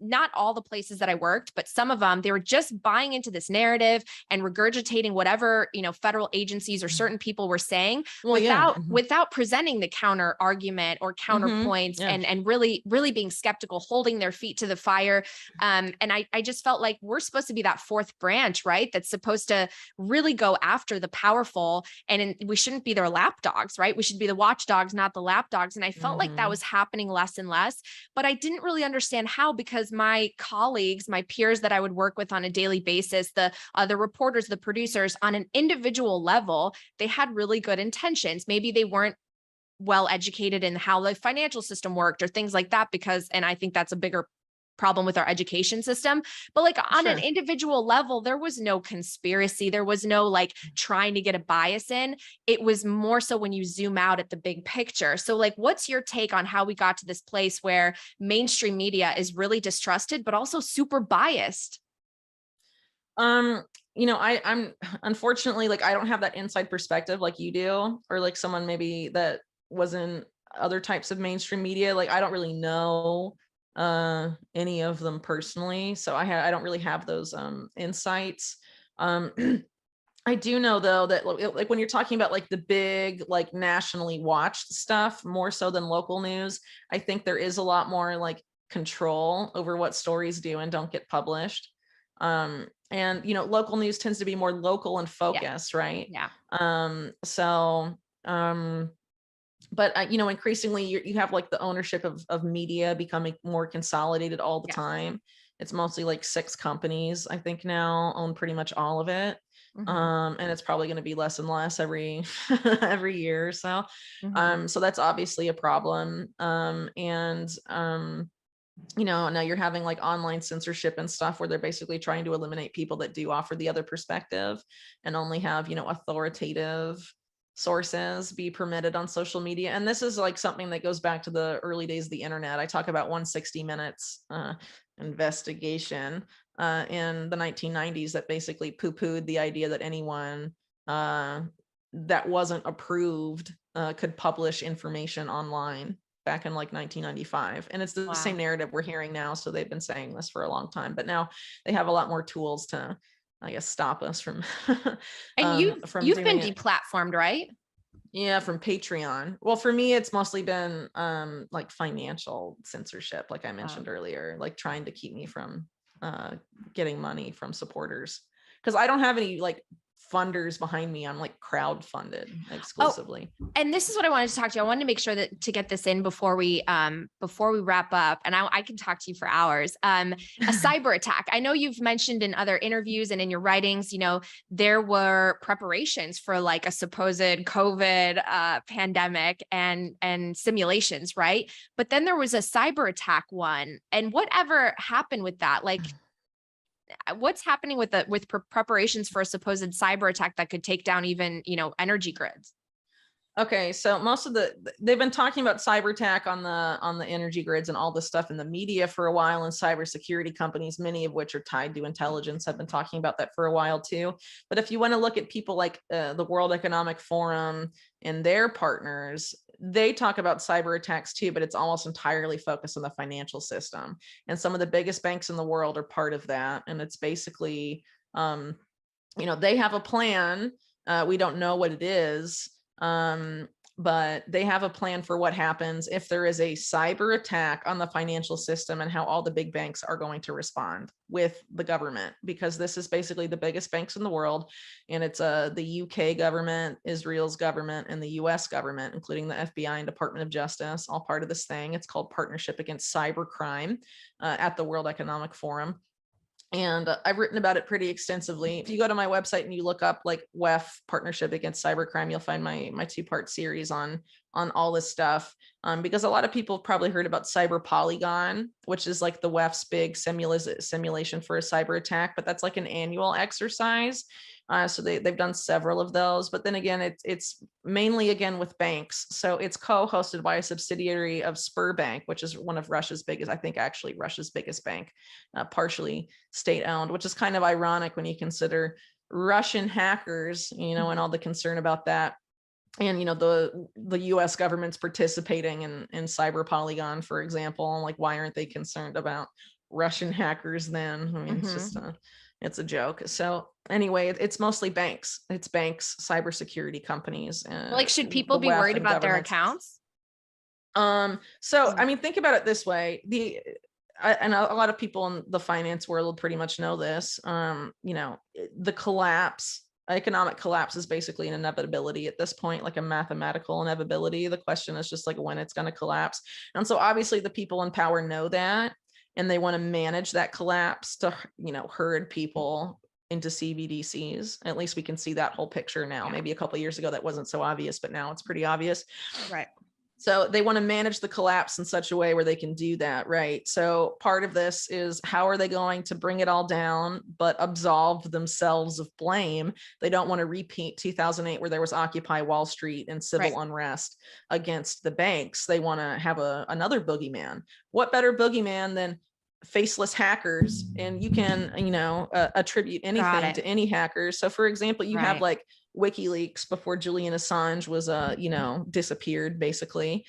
not all the places that I worked, but some of them, they were just buying into this narrative and regurgitating whatever, federal agencies or certain people were saying, without presenting the counter argument or counterpoints, Yeah. and really, really being skeptical, holding their feet to the fire. And I just felt like we're supposed to be that fourth branch, right? That's supposed to really go after the powerful, and we shouldn't be their lapdogs, right? We should be the watchdogs, not the lapdogs. And I felt like that was happening less and less, but I didn't really understand how, because my colleagues, my peers that I would work with on a daily basis, the reporters, the producers, on an individual level, they had really good intentions. Maybe they weren't well educated in how the financial system worked or things like that, and I think that's a bigger problem with our education system. But like on an individual level, there was no conspiracy. There was no like trying to get a bias in. It was more so when you zoom out at the big picture. So like, what's your take on how we got to this place where mainstream media is really distrusted, but also super biased? I'm unfortunately, like, I don't have that inside perspective like you do, or like someone maybe that was in other types of mainstream media. Like, I don't really know any of them personally, so I don't really have those insights. I do know though that like when you're talking about like the big like nationally watched stuff more so than local news, I think there is a lot more like control over what stories do and don't get published. And local news tends to be more local and focused, right? Yeah. But increasingly you have like the ownership of media becoming more consolidated all the time. It's mostly like 6 companies, I think, now own pretty much all of it. And it's probably going to be less and less every every year or so. So that's obviously a problem. Now you're having like online censorship and stuff where they're basically trying to eliminate people that do offer the other perspective, and only have authoritative sources be permitted on social media. And this is like something that goes back to the early days of the internet. I talk about 160 Minutes investigation in the 1990s that basically poo-pooed the idea that anyone that wasn't approved could publish information online back in like 1995. And it's the same narrative we're hearing now. So they've been saying this for a long time, but now they have a lot more tools to, I guess, stop us from And you've been deplatformed, right? Yeah, from Patreon. Well, for me, it's mostly been like financial censorship, like I mentioned earlier, like trying to keep me from getting money from supporters, because I don't have any like funders behind me. I'm like crowd funded exclusively. And this is what I wanted to talk to you. I wanted to make sure that to get this in before we wrap up, and I can talk to you for hours. A cyber attack. I know you've mentioned in other interviews and in your writings, there were preparations for like a supposed COVID pandemic and simulations, right? But then there was a cyber attack one, and whatever happened with that, like what's happening with preparations for a supposed cyber attack that could take down even, energy grids? Okay, so they've been talking about cyber attack on the energy grids and all this stuff in the media for a while, and cybersecurity companies, many of which are tied to intelligence, have been talking about that for a while too. But if you want to look at people like the World Economic Forum and their partners, they talk about cyber attacks too, but it's almost entirely focused on the financial system. And some of the biggest banks in the world are part of that. And it's basically, they have a plan. We don't know what it is. But they have a plan for what happens if there is a cyber attack on the financial system, and how all the big banks are going to respond with the government, because this is basically the biggest banks in the world. And it's the UK government, Israel's government, and the US government, including the FBI and Department of Justice, all part of this thing. It's called Partnership Against Cybercrime at the World Economic Forum. And I've written about it pretty extensively. If you go to my website and you look up like WEF, Partnership Against Cybercrime, you'll find my 2-part series on all this stuff. Because a lot of people have probably heard about Cyber Polygon, which is like the WEF's big simulation for a cyber attack, but that's like an annual exercise. So they've done several of those, but then again, it's mainly again with banks. So it's co-hosted by a subsidiary of Sberbank, which is one of Russia's biggest, I think actually Russia's biggest bank, partially state-owned, which is kind of ironic when you consider Russian hackers, and all the concern about that. And, the US government's participating in Cyber Polygon, for example. Like, why aren't they concerned about Russian hackers then? I mean, it's a joke. So anyway, it's mostly banks. It's banks, cybersecurity companies. Like, should people be worried about their accounts? So, I mean, think about it this way. And a lot of people in the finance world will pretty much know this. The economic collapse is basically an inevitability at this point, like a mathematical inevitability. The question is just like when it's going to collapse. And so obviously the people in power know that, and they want to manage that collapse to, herd people into CBDCs. At least we can see that whole picture now. Yeah. Maybe a couple of years ago that wasn't so obvious, but now it's pretty obvious. Right. So they want to manage the collapse in such a way where they can do that, right? So part of this is, how are they going to bring it all down, but absolve themselves of blame? They don't want to repeat 2008, where there was Occupy Wall Street and civil unrest against the banks. They want to have another boogeyman. What better boogeyman than faceless hackers? And you can, attribute anything to any hackers. So for example, you have like WikiLeaks before Julian Assange was, disappeared, basically.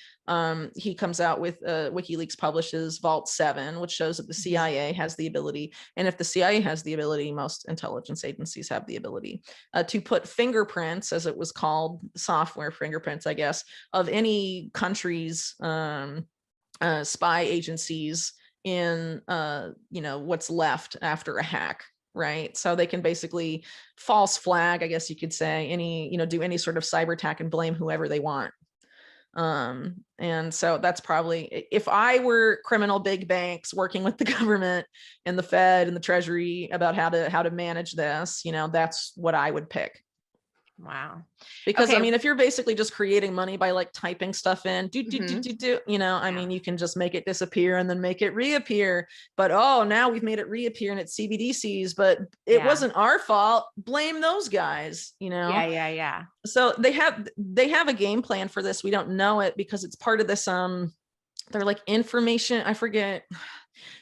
He comes out with, WikiLeaks publishes Vault 7, which shows that the CIA has the ability. And if the CIA has the ability, most intelligence agencies have the ability to put fingerprints, as it was called, software fingerprints, I guess, of any country's spy agencies in, what's left after a hack. Right. So they can basically false flag, I guess you could say, do any sort of cyber attack and blame whoever they want. And so that's probably, if I were criminal big banks working with the government and the Fed and the Treasury about how to manage this, that's what I would pick. Wow. Because I mean, if you're basically just creating money by like typing stuff in, I mean, you can just make it disappear and then make it reappear. But now we've made it reappear and it's CBDCs, but it wasn't our fault. Blame those guys, Yeah. So they have a game plan for this. We don't know it because it's part of this, they're like information, I forget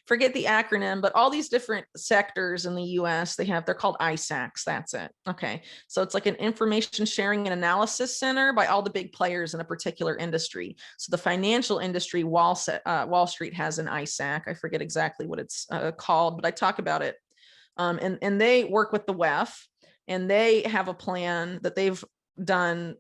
the acronym, but all these different sectors in the US, they're called ISACs. That's it. Okay. So it's like an information sharing and analysis center by all the big players in a particular industry. So the financial industry, Wall Street has an ISAC. I forget exactly what it's called, but I talk about it. And they work with the WEF, and they have a plan that they've done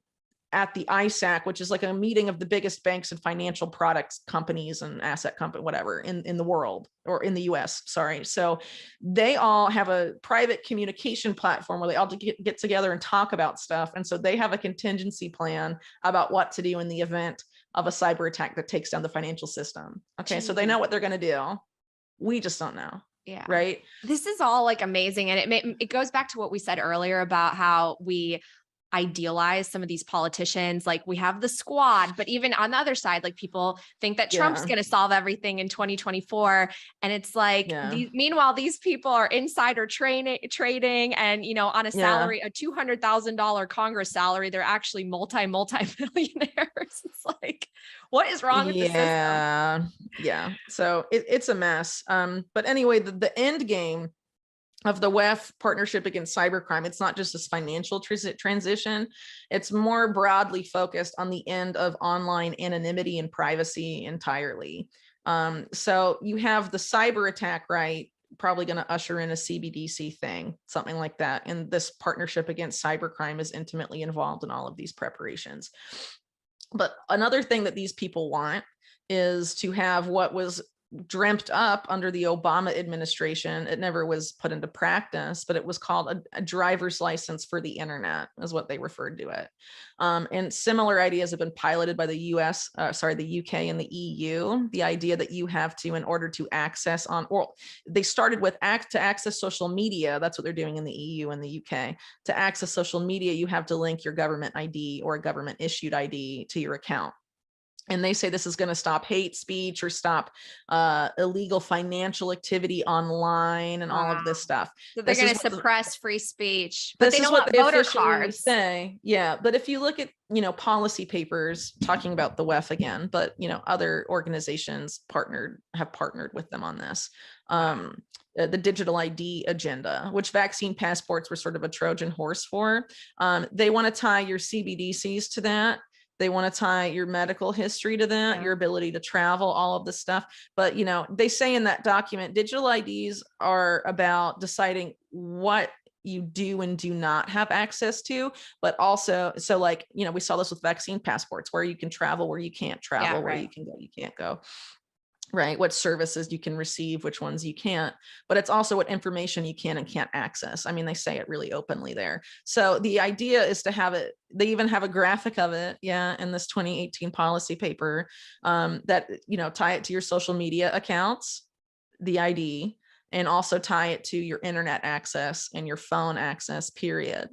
at the ISAC, which is like a meeting of the biggest banks and financial products companies and asset company, whatever, in the world, or in the US, sorry. So they all have a private communication platform where they all get together and talk about stuff. And so they have a contingency plan about what to do in the event of a cyber attack that takes down the financial system. Okay. So they know what they're going to do. We just don't know. Yeah. Right. This is all like amazing. And it goes back to what we said earlier about how we idealize some of these politicians. Like we have the squad, but even on the other side, like people think that Trump's going to solve everything in 2024. And it's like, meanwhile, these people are insider trading and, you know, on a salary, a $200,000 Congress salary, they're actually multi-millionaires. It's like, what is wrong with the system? Yeah. So it's a mess. But anyway, the end game of the WEF partnership against cybercrime, it's not just this financial transition, it's more broadly focused on the end of online anonymity and privacy entirely. So you have the cyber attack, right? Probably going to usher in a CBDC thing, something like that. And this partnership against cybercrime is intimately involved in all of these preparations. But another thing that these people want is to have what was dreamt up under the Obama administration. It never was put into practice, but it was called a driver's license for the internet, is what they referred to it. And similar ideas have been piloted by the the UK and the EU. The idea that you have to, in order to access they started with to access social media. That's what they're doing in the EU and the UK. To access social media, you have to link your government ID or a government issued ID to your account. And they say this is going to stop hate speech or stop illegal financial activity online and all of this stuff. So they're going to suppress free speech, but they don't want voter cards. Say, yeah. But if you look at, you know, policy papers talking about the WEF again, but, you know, other organizations have partnered with them on this. The digital ID agenda, which vaccine passports were sort of a Trojan horse for. They want to tie your CBDCs to that. They want to tie your medical history to that, your ability to travel, all of this stuff. But, you know, they say in that document, digital IDs are about deciding what you do and do not have access to, but also, so like, you know, we saw this with vaccine passports, where you can travel, where you can't travel, where you can go, you can't go. Right, what services you can receive, which ones you can't, but it's also what information you can and can't access. I mean, they say it really openly there. So the idea is to have it, they even have a graphic of it, in this 2018 policy paper, that, you know, tie it to your social media accounts, the ID, and also tie it to your internet access and your phone access, period.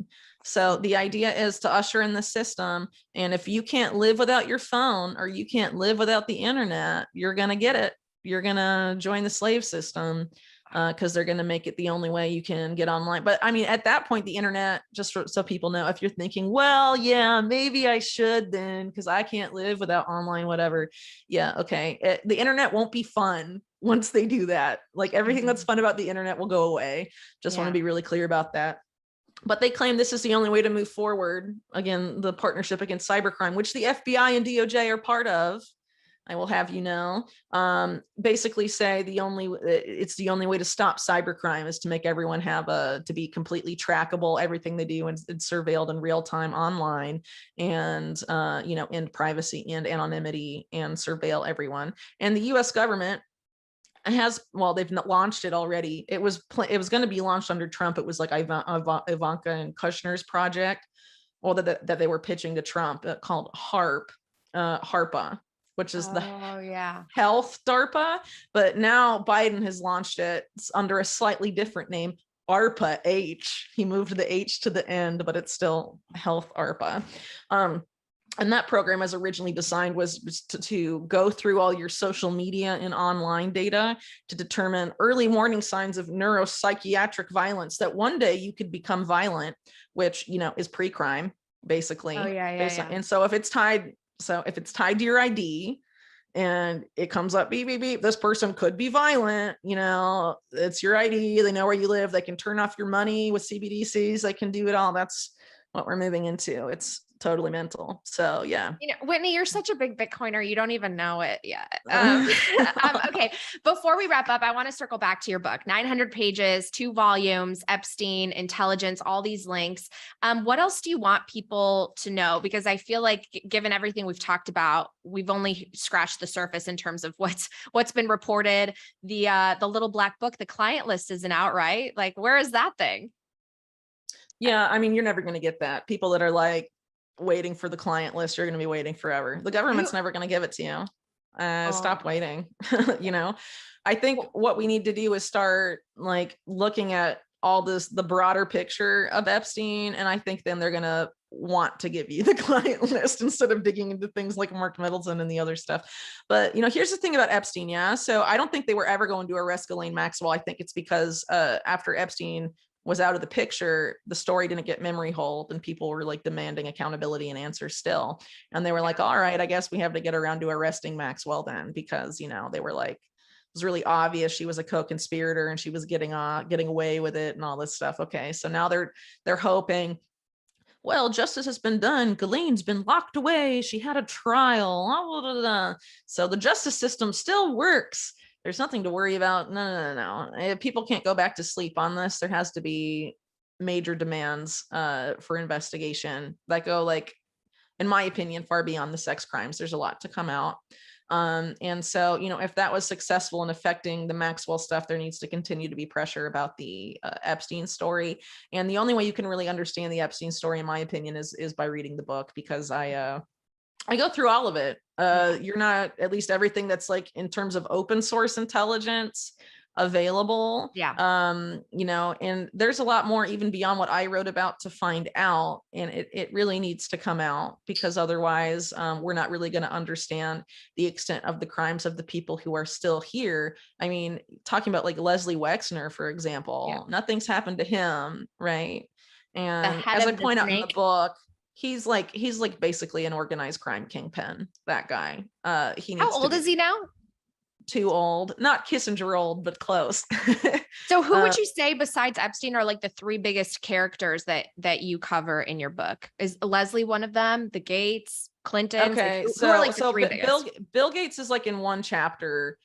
So the idea is to usher in the system. And if you can't live without your phone, or you can't live without the internet, you're going to get it. You're going to join the slave system, because they're going to make it the only way you can get online. But I mean, at that point, the internet, just so people know, if you're thinking, well, yeah, maybe I should then, because I can't live without online, whatever. Yeah. Okay. The internet won't be fun once they do that. Like everything that's fun about the internet will go away. Just want to be really clear about that. But they claim this is the only way to move forward. Again, the partnership against cybercrime, which the FBI and DOJ are part of, I will have you know, basically say it's the only way to stop cybercrime is to make everyone to be completely trackable, everything they do and surveilled in real time online, and you know, end privacy and anonymity and surveil everyone. And the US government they've launched it already. It was going to be launched under Trump. It was like Ivanka and Kushner's project, that they were pitching to Trump, called HARPA, which is the health DARPA. But now Biden has launched it under a slightly different name, ARPA H. He moved the H to the end, but it's still health ARPA. And that program, as originally designed, was to go through all your social media and online data to determine early warning signs of neuropsychiatric violence, that one day you could become violent, which, you know, is pre-crime, basically. And so if it's tied to your ID and it comes up, beep, beep, beep, this person could be violent, you know, it's your ID, they know where you live, they can turn off your money with CBDCs, they can do it all. That's what we're moving into. It's totally mental. So yeah. You know, Whitney, you're such a big Bitcoiner. You don't even know it yet. Okay. Before we wrap up, I want to circle back to your book, 900 pages, 2 volumes, Epstein, intelligence, all these links. What else do you want people to know? Because I feel like given everything we've talked about, we've only scratched the surface in terms of what's been reported. The little black book, the client list isn't out, right? Like, where is that thing? Yeah. I mean, you're never going to get that. People that are like waiting for the client list, you're going to be waiting forever. The government's never going to give it to you. Stop waiting. You know, I think what we need to do is start like looking at all the broader picture of Epstein. And I think then they're going to want to give you the client list instead of digging into things like Mark Middleton and the other stuff. But, you know, here's the thing about Epstein. Yeah. So I don't think they were ever going to arrest Ghislaine Maxwell. I think it's because after Epstein was out of the picture, the story didn't get memory hold and people were like demanding accountability and answers still. And they were like, all right, I guess we have to get around to arresting Maxwell then, because, you know, they were like, it was really obvious she was a co-conspirator and she was getting away with it and all this stuff. Okay. So now they're hoping, well, justice has been done. Ghislaine's been locked away. She had a trial. So the justice system still works. There's nothing to worry about. No. People can't go back to sleep on this. There has to be major demands for investigation that go, like, in my opinion, far beyond the sex crimes. There's a lot to come out. And so, you know, if that was successful in affecting the Maxwell stuff, there needs to continue to be pressure about the Epstein story. And the only way you can really understand the Epstein story, in my opinion, is by reading the book, because I go through all of it. You're not, at least everything that's like in terms of open source intelligence available. Yeah. You know, and there's a lot more even beyond what I wrote about to find out. And it really needs to come out, because otherwise we're not really going to understand the extent of the crimes of the people who are still here. I mean, talking about like Leslie Wexner, for example, nothing's happened to him. Right. And as I point out in the book, he's like basically an organized crime kingpin, that guy. He needs How old is he now? Too old, not Kissinger old, but close. So who would you say besides Epstein are like the 3 biggest characters that you cover in your book? Is Leslie one of them? The Gates, Clinton? Okay. Like, who are like the so 3 biggest? Bill Gates is like in one chapter,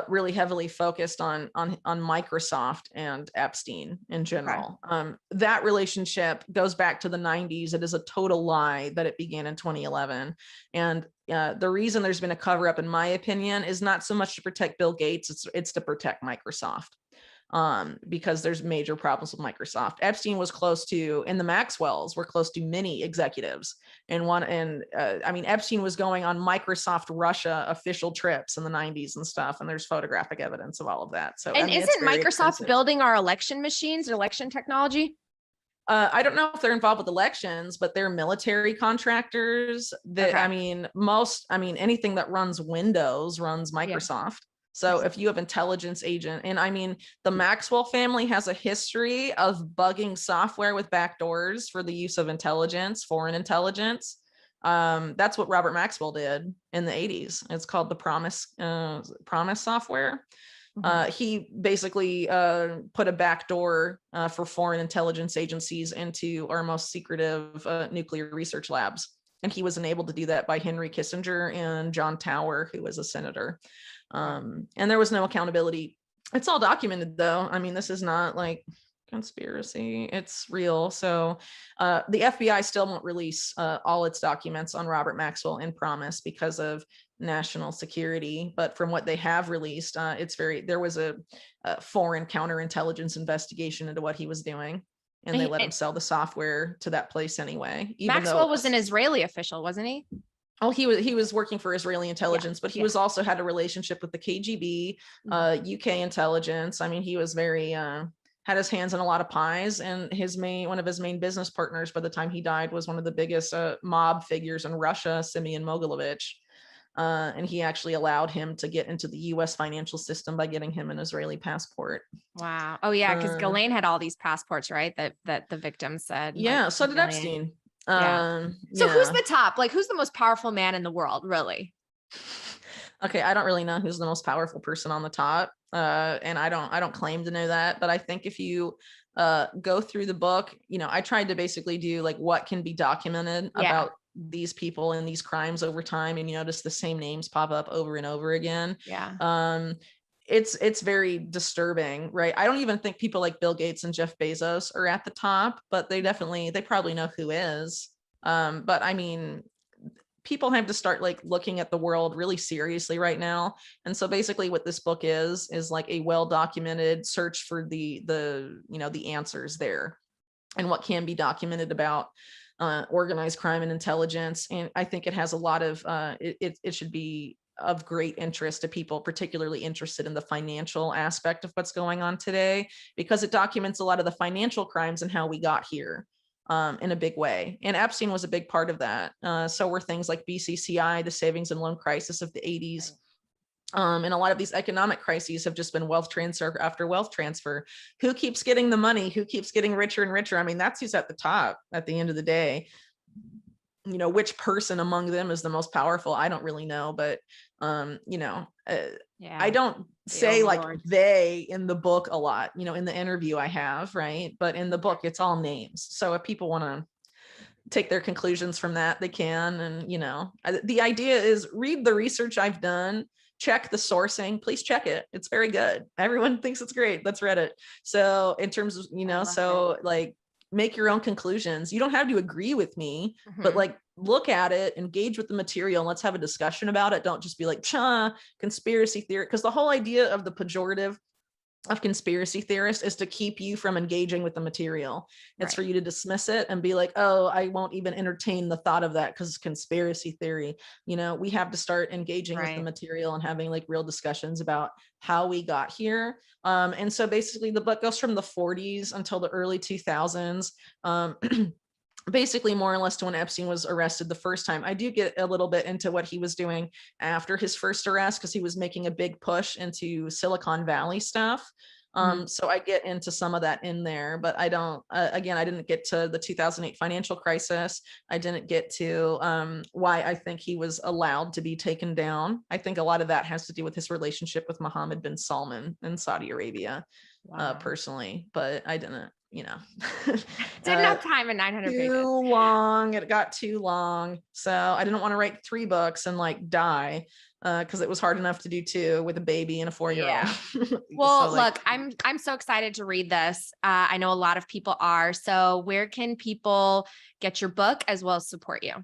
really heavily focused on Microsoft and Epstein in general. Okay. That relationship goes back to the 90s. It is a total lie that it began in 2011. And the reason there's been a cover up, in my opinion, is not so much to protect Bill Gates. It's to protect Microsoft. Because there's major problems with Microsoft. Epstein was close to, and the Maxwells were close to many executives. I mean, Epstein was going on Microsoft Russia official trips in the 90s and stuff. And there's photographic evidence of all of that. So, and I mean, isn't Microsoft building our election machines, election technology? I don't know if they're involved with elections, but they're military contractors that, okay. I mean, anything that runs Windows runs Microsoft. Yeah. So if you have intelligence agent, and I mean, the Maxwell family has a history of bugging software with backdoors for the use of intelligence, foreign intelligence. That's what Robert Maxwell did in the 80s. It's called the Promise software. Mm-hmm. He basically put a backdoor for foreign intelligence agencies into our most secretive nuclear research labs. And he was enabled to do that by Henry Kissinger and John Tower, who was a senator. And there was no accountability. It's all documented, though. I mean, this is not like conspiracy. It's real. So the FBI still won't release all its documents on Robert Maxwell in Promise because of national security. But from what they have released, there was a foreign counterintelligence investigation into what he was doing. And they let him sell the software to that place anyway. Maxwell was an Israeli official, wasn't he? Oh, he was working for Israeli intelligence, but he was also had a relationship with the KGB, UK intelligence. I mean, he was very had his hands in a lot of pies, and one of his main business partners by the time he died was one of the biggest mob figures in Russia, Simeon Mogilevich. And he actually allowed him to get into the US financial system by getting him an Israeli passport. Wow. Oh yeah, because Ghislaine had all these passports, right? That the victim said. Yeah, so did Epstein. Yeah. So who's the top? Like, who's the most powerful man in the world, really? Okay, I don't really know who's the most powerful person on the top. And I don't claim to know that, but I think if you go through the book, I tried to basically do like what can be documented about these people and these crimes over time, and you notice the same names pop up over and over again. It's very disturbing, right? I don't even think people like Bill Gates and Jeff Bezos are at the top, but they probably know who is. But I mean, people have to start like looking at the world really seriously right now. And so basically what this book is like a well-documented search for the answers there and what can be documented about organized crime and intelligence. And I think it has a lot of, it should be of great interest to people, particularly interested in the financial aspect of what's going on today, because it documents a lot of the financial crimes and how we got here in a big way. And Epstein was a big part of that. So were things like BCCI, the savings and loan crisis of the 80s. And a lot of these economic crises have just been wealth transfer after wealth transfer. Who keeps getting the money? Who keeps getting richer and richer? I mean, that's who's at the top at the end of the day. Which person among them is the most powerful? I don't really know, but I don't say like they in the book a lot, in the interview I have, right? But in the book, it's all names. So if people want to take their conclusions from that, they can. And, the idea is read the research I've done, check the sourcing, please check it. It's very good. Everyone thinks it's great. Let's read it. So in terms of, like, make your own conclusions. You don't have to agree with me, but like look at it, engage with the material, and let's have a discussion about it. Don't just be like, conspiracy theory. Because the whole idea of the pejorative of conspiracy theorists is to keep you from engaging with the material. It's for you to dismiss it and be like, oh, I won't even entertain the thought of that because it's conspiracy theory. We have to start engaging with the material and having like real discussions about how we got here. And so basically the book goes from the 40s until the early 2000s. Basically more or less to when Epstein was arrested the first time. I do get a little bit into what he was doing after his first arrest, because he was making a big push into Silicon Valley stuff. So I get into some of that in there, but I don't, again, I didn't get to the 2008 financial crisis. I didn't get to why I think he was allowed to be taken down. I think a lot of that has to do with his relationship with Mohammed bin Salman in Saudi Arabia, personally, but I didn't. Didn't have time in 900 pages. Too long. It got too long. So I didn't want to write 3 books and like die because it was hard enough to do 2 with a baby and a 4-year-old. Well, so, look, I'm so excited to read this. I know a lot of people are. So where can people get your book as well as support you?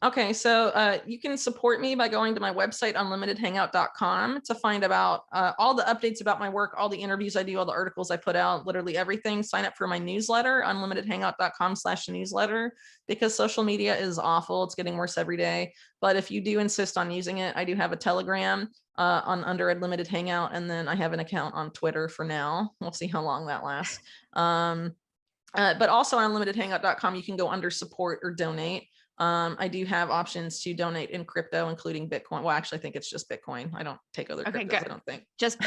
Okay, so you can support me by going to my website, unlimitedhangout.com, to find about all the updates about my work, all the interviews I do, all the articles I put out, literally everything. Sign up for my newsletter, unlimitedhangout.com/newsletter, because social media is awful. It's getting worse every day. But if you do insist on using it, I do have a Telegram under Unlimited Hangout, and then I have an account on Twitter for now. We'll see how long that lasts. But also on unlimitedhangout.com, you can go under support or donate. I do have options to donate in crypto, including Bitcoin. Well, actually, I think it's just Bitcoin. I don't take other cryptos, I don't think. Just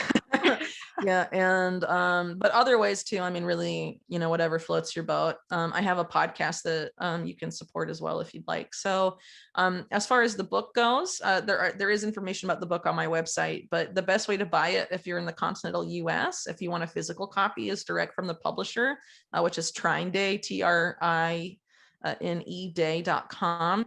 yeah. And but other ways too. I mean, really, whatever floats your boat. I have a podcast that you can support as well if you'd like. So as far as the book goes, there is information about the book on my website, but the best way to buy it if you're in the continental US, if you want a physical copy, is direct from the publisher, which is Trine Day, TRINEday.com.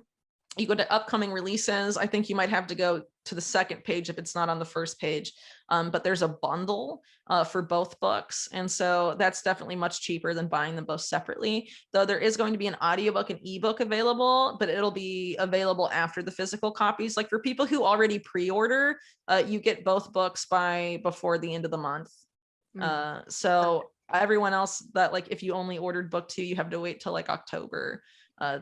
You go to upcoming releases. I think you might have to go to the second page if it's not on the first page, but there's a bundle for both books. And so that's definitely much cheaper than buying them both separately, though there is going to be an audiobook and ebook available, but it'll be available after the physical copies. Like for people who already pre-order, you get both books before the end of the month. So everyone else that, like, if you only ordered book 2, you have to wait till like October.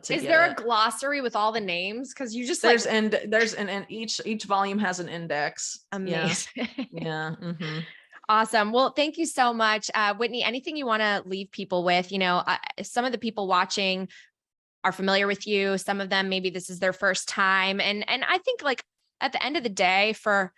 Is there a glossary with all the names? Because you just each volume has an index. Amazing. Yeah. Awesome. Well, thank you so much, Whitney. Anything you want to leave people with? Some of the people watching are familiar with you. Some of them, maybe this is their first time, and I think, like, at the end of the day, for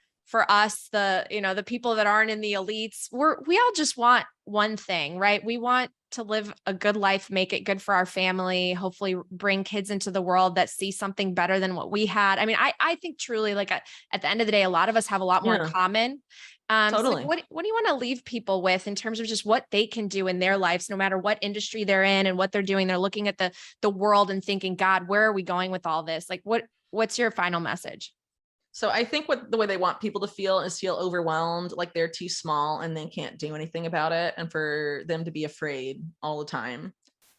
us, the people that aren't in the elites, we all just want one thing, right? We want to live a good life, make it good for our family, hopefully bring kids into the world that see something better than what we had. I mean, I think truly, like, at the end of the day, a lot of us have a lot more in common So like, Totally. what do you want to leave people with in terms of just what they can do in their lives, no matter what industry they're in and what they're doing? They're looking at the world and thinking, God, where are we going with all this? Like, what's your final message? So I think the way they want people to feel is feel overwhelmed, like they're too small and they can't do anything about it, and for them to be afraid all the time.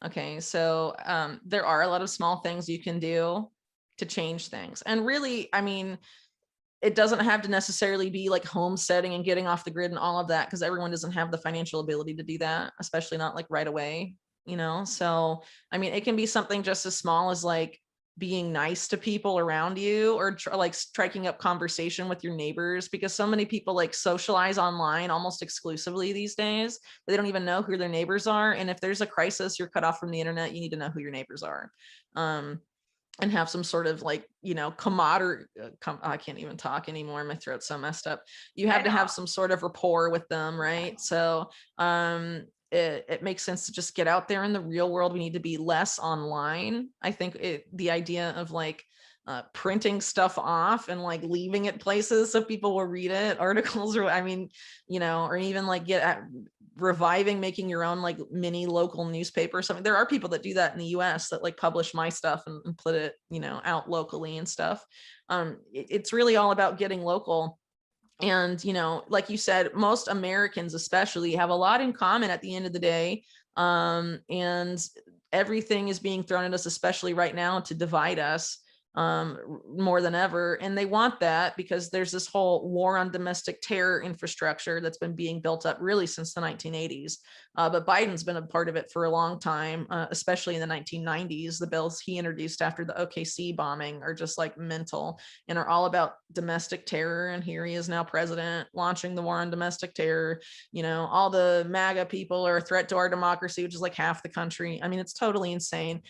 Okay, so there are a lot of small things you can do to change things. And really, I mean, it doesn't have to necessarily be like homesteading and getting off the grid and all of that, because everyone doesn't have the financial ability to do that, especially not like right away, So, I mean, it can be something just as small as like being nice to people around you, or like striking up conversation with your neighbors, because so many people like socialize online almost exclusively these days. They don't even know who their neighbors are. And if there's a crisis, you're cut off from the internet, you need to know who your neighbors are. And have some sort of like, camaraderie. I can't even talk anymore. My throat's so messed up. You have to have some sort of rapport with them, right? So it makes sense to just get out there in the real world. We need to be less online. I think the idea of like printing stuff off and like leaving it places so people will read it, articles, or or even like get at reviving making your own like mini local newspaper or something. There are people that do that in the US that like publish my stuff and put it, out locally and stuff. It's really all about getting local. And, like you said, most Americans especially have a lot in common at the end of the day. And everything is being thrown at us, especially right now, to divide us more than ever. And they want that because there's this whole war on domestic terror infrastructure that's been being built up really since the 1980s. But Biden's been a part of it for a long time, especially in the 1990s. The bills he introduced after the OKC bombing are just like mental and are all about domestic terror. And here he is now president launching the war on domestic terror. All the MAGA people are a threat to our democracy, which is like half the country. I mean, it's totally insane.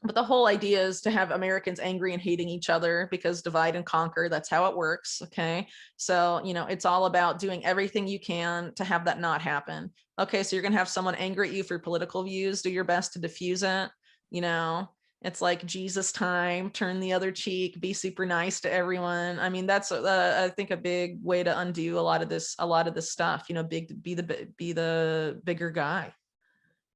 But the whole idea is to have Americans angry and hating each other, because divide and conquer, that's how it works. Okay. So, it's all about doing everything you can to have that not happen. Okay. So you're going to have someone angry at you for political views. Do your best to diffuse it. It's like Jesus time, turn the other cheek, be super nice to everyone. I mean, that's I think a big way to undo a lot of this stuff, be the bigger guy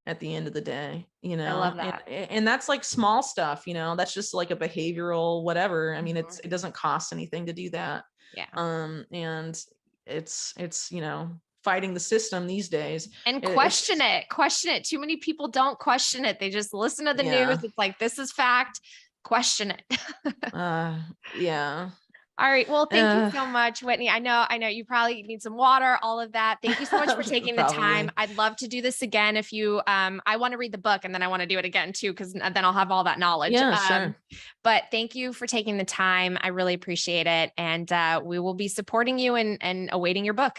at the end of the day, I love that. and that's like small stuff, that's just like a behavioral whatever. I mean, it doesn't cost anything to do that. Yeah. And it's fighting the system these days. And question it. Too many people don't question it. They just listen to the news. It's like, this is fact. Question it. Yeah. All right. Well, thank you so much, Whitney. I know you probably need some water, all of that. Thank you so much for taking the time. I'd love to do this again. If you, I want to read the book and then I want to do it again too, because then I'll have all that knowledge. Yeah, sure. But thank you for taking the time. I really appreciate it. And we will be supporting you and awaiting your book.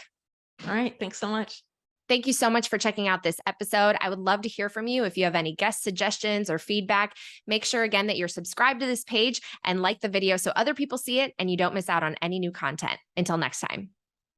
All right. Thanks so much. Thank you so much for checking out this episode. I would love to hear from you. If you have any guest suggestions or feedback, make sure again that you're subscribed to this page and like the video so other people see it and you don't miss out on any new content. Until next time.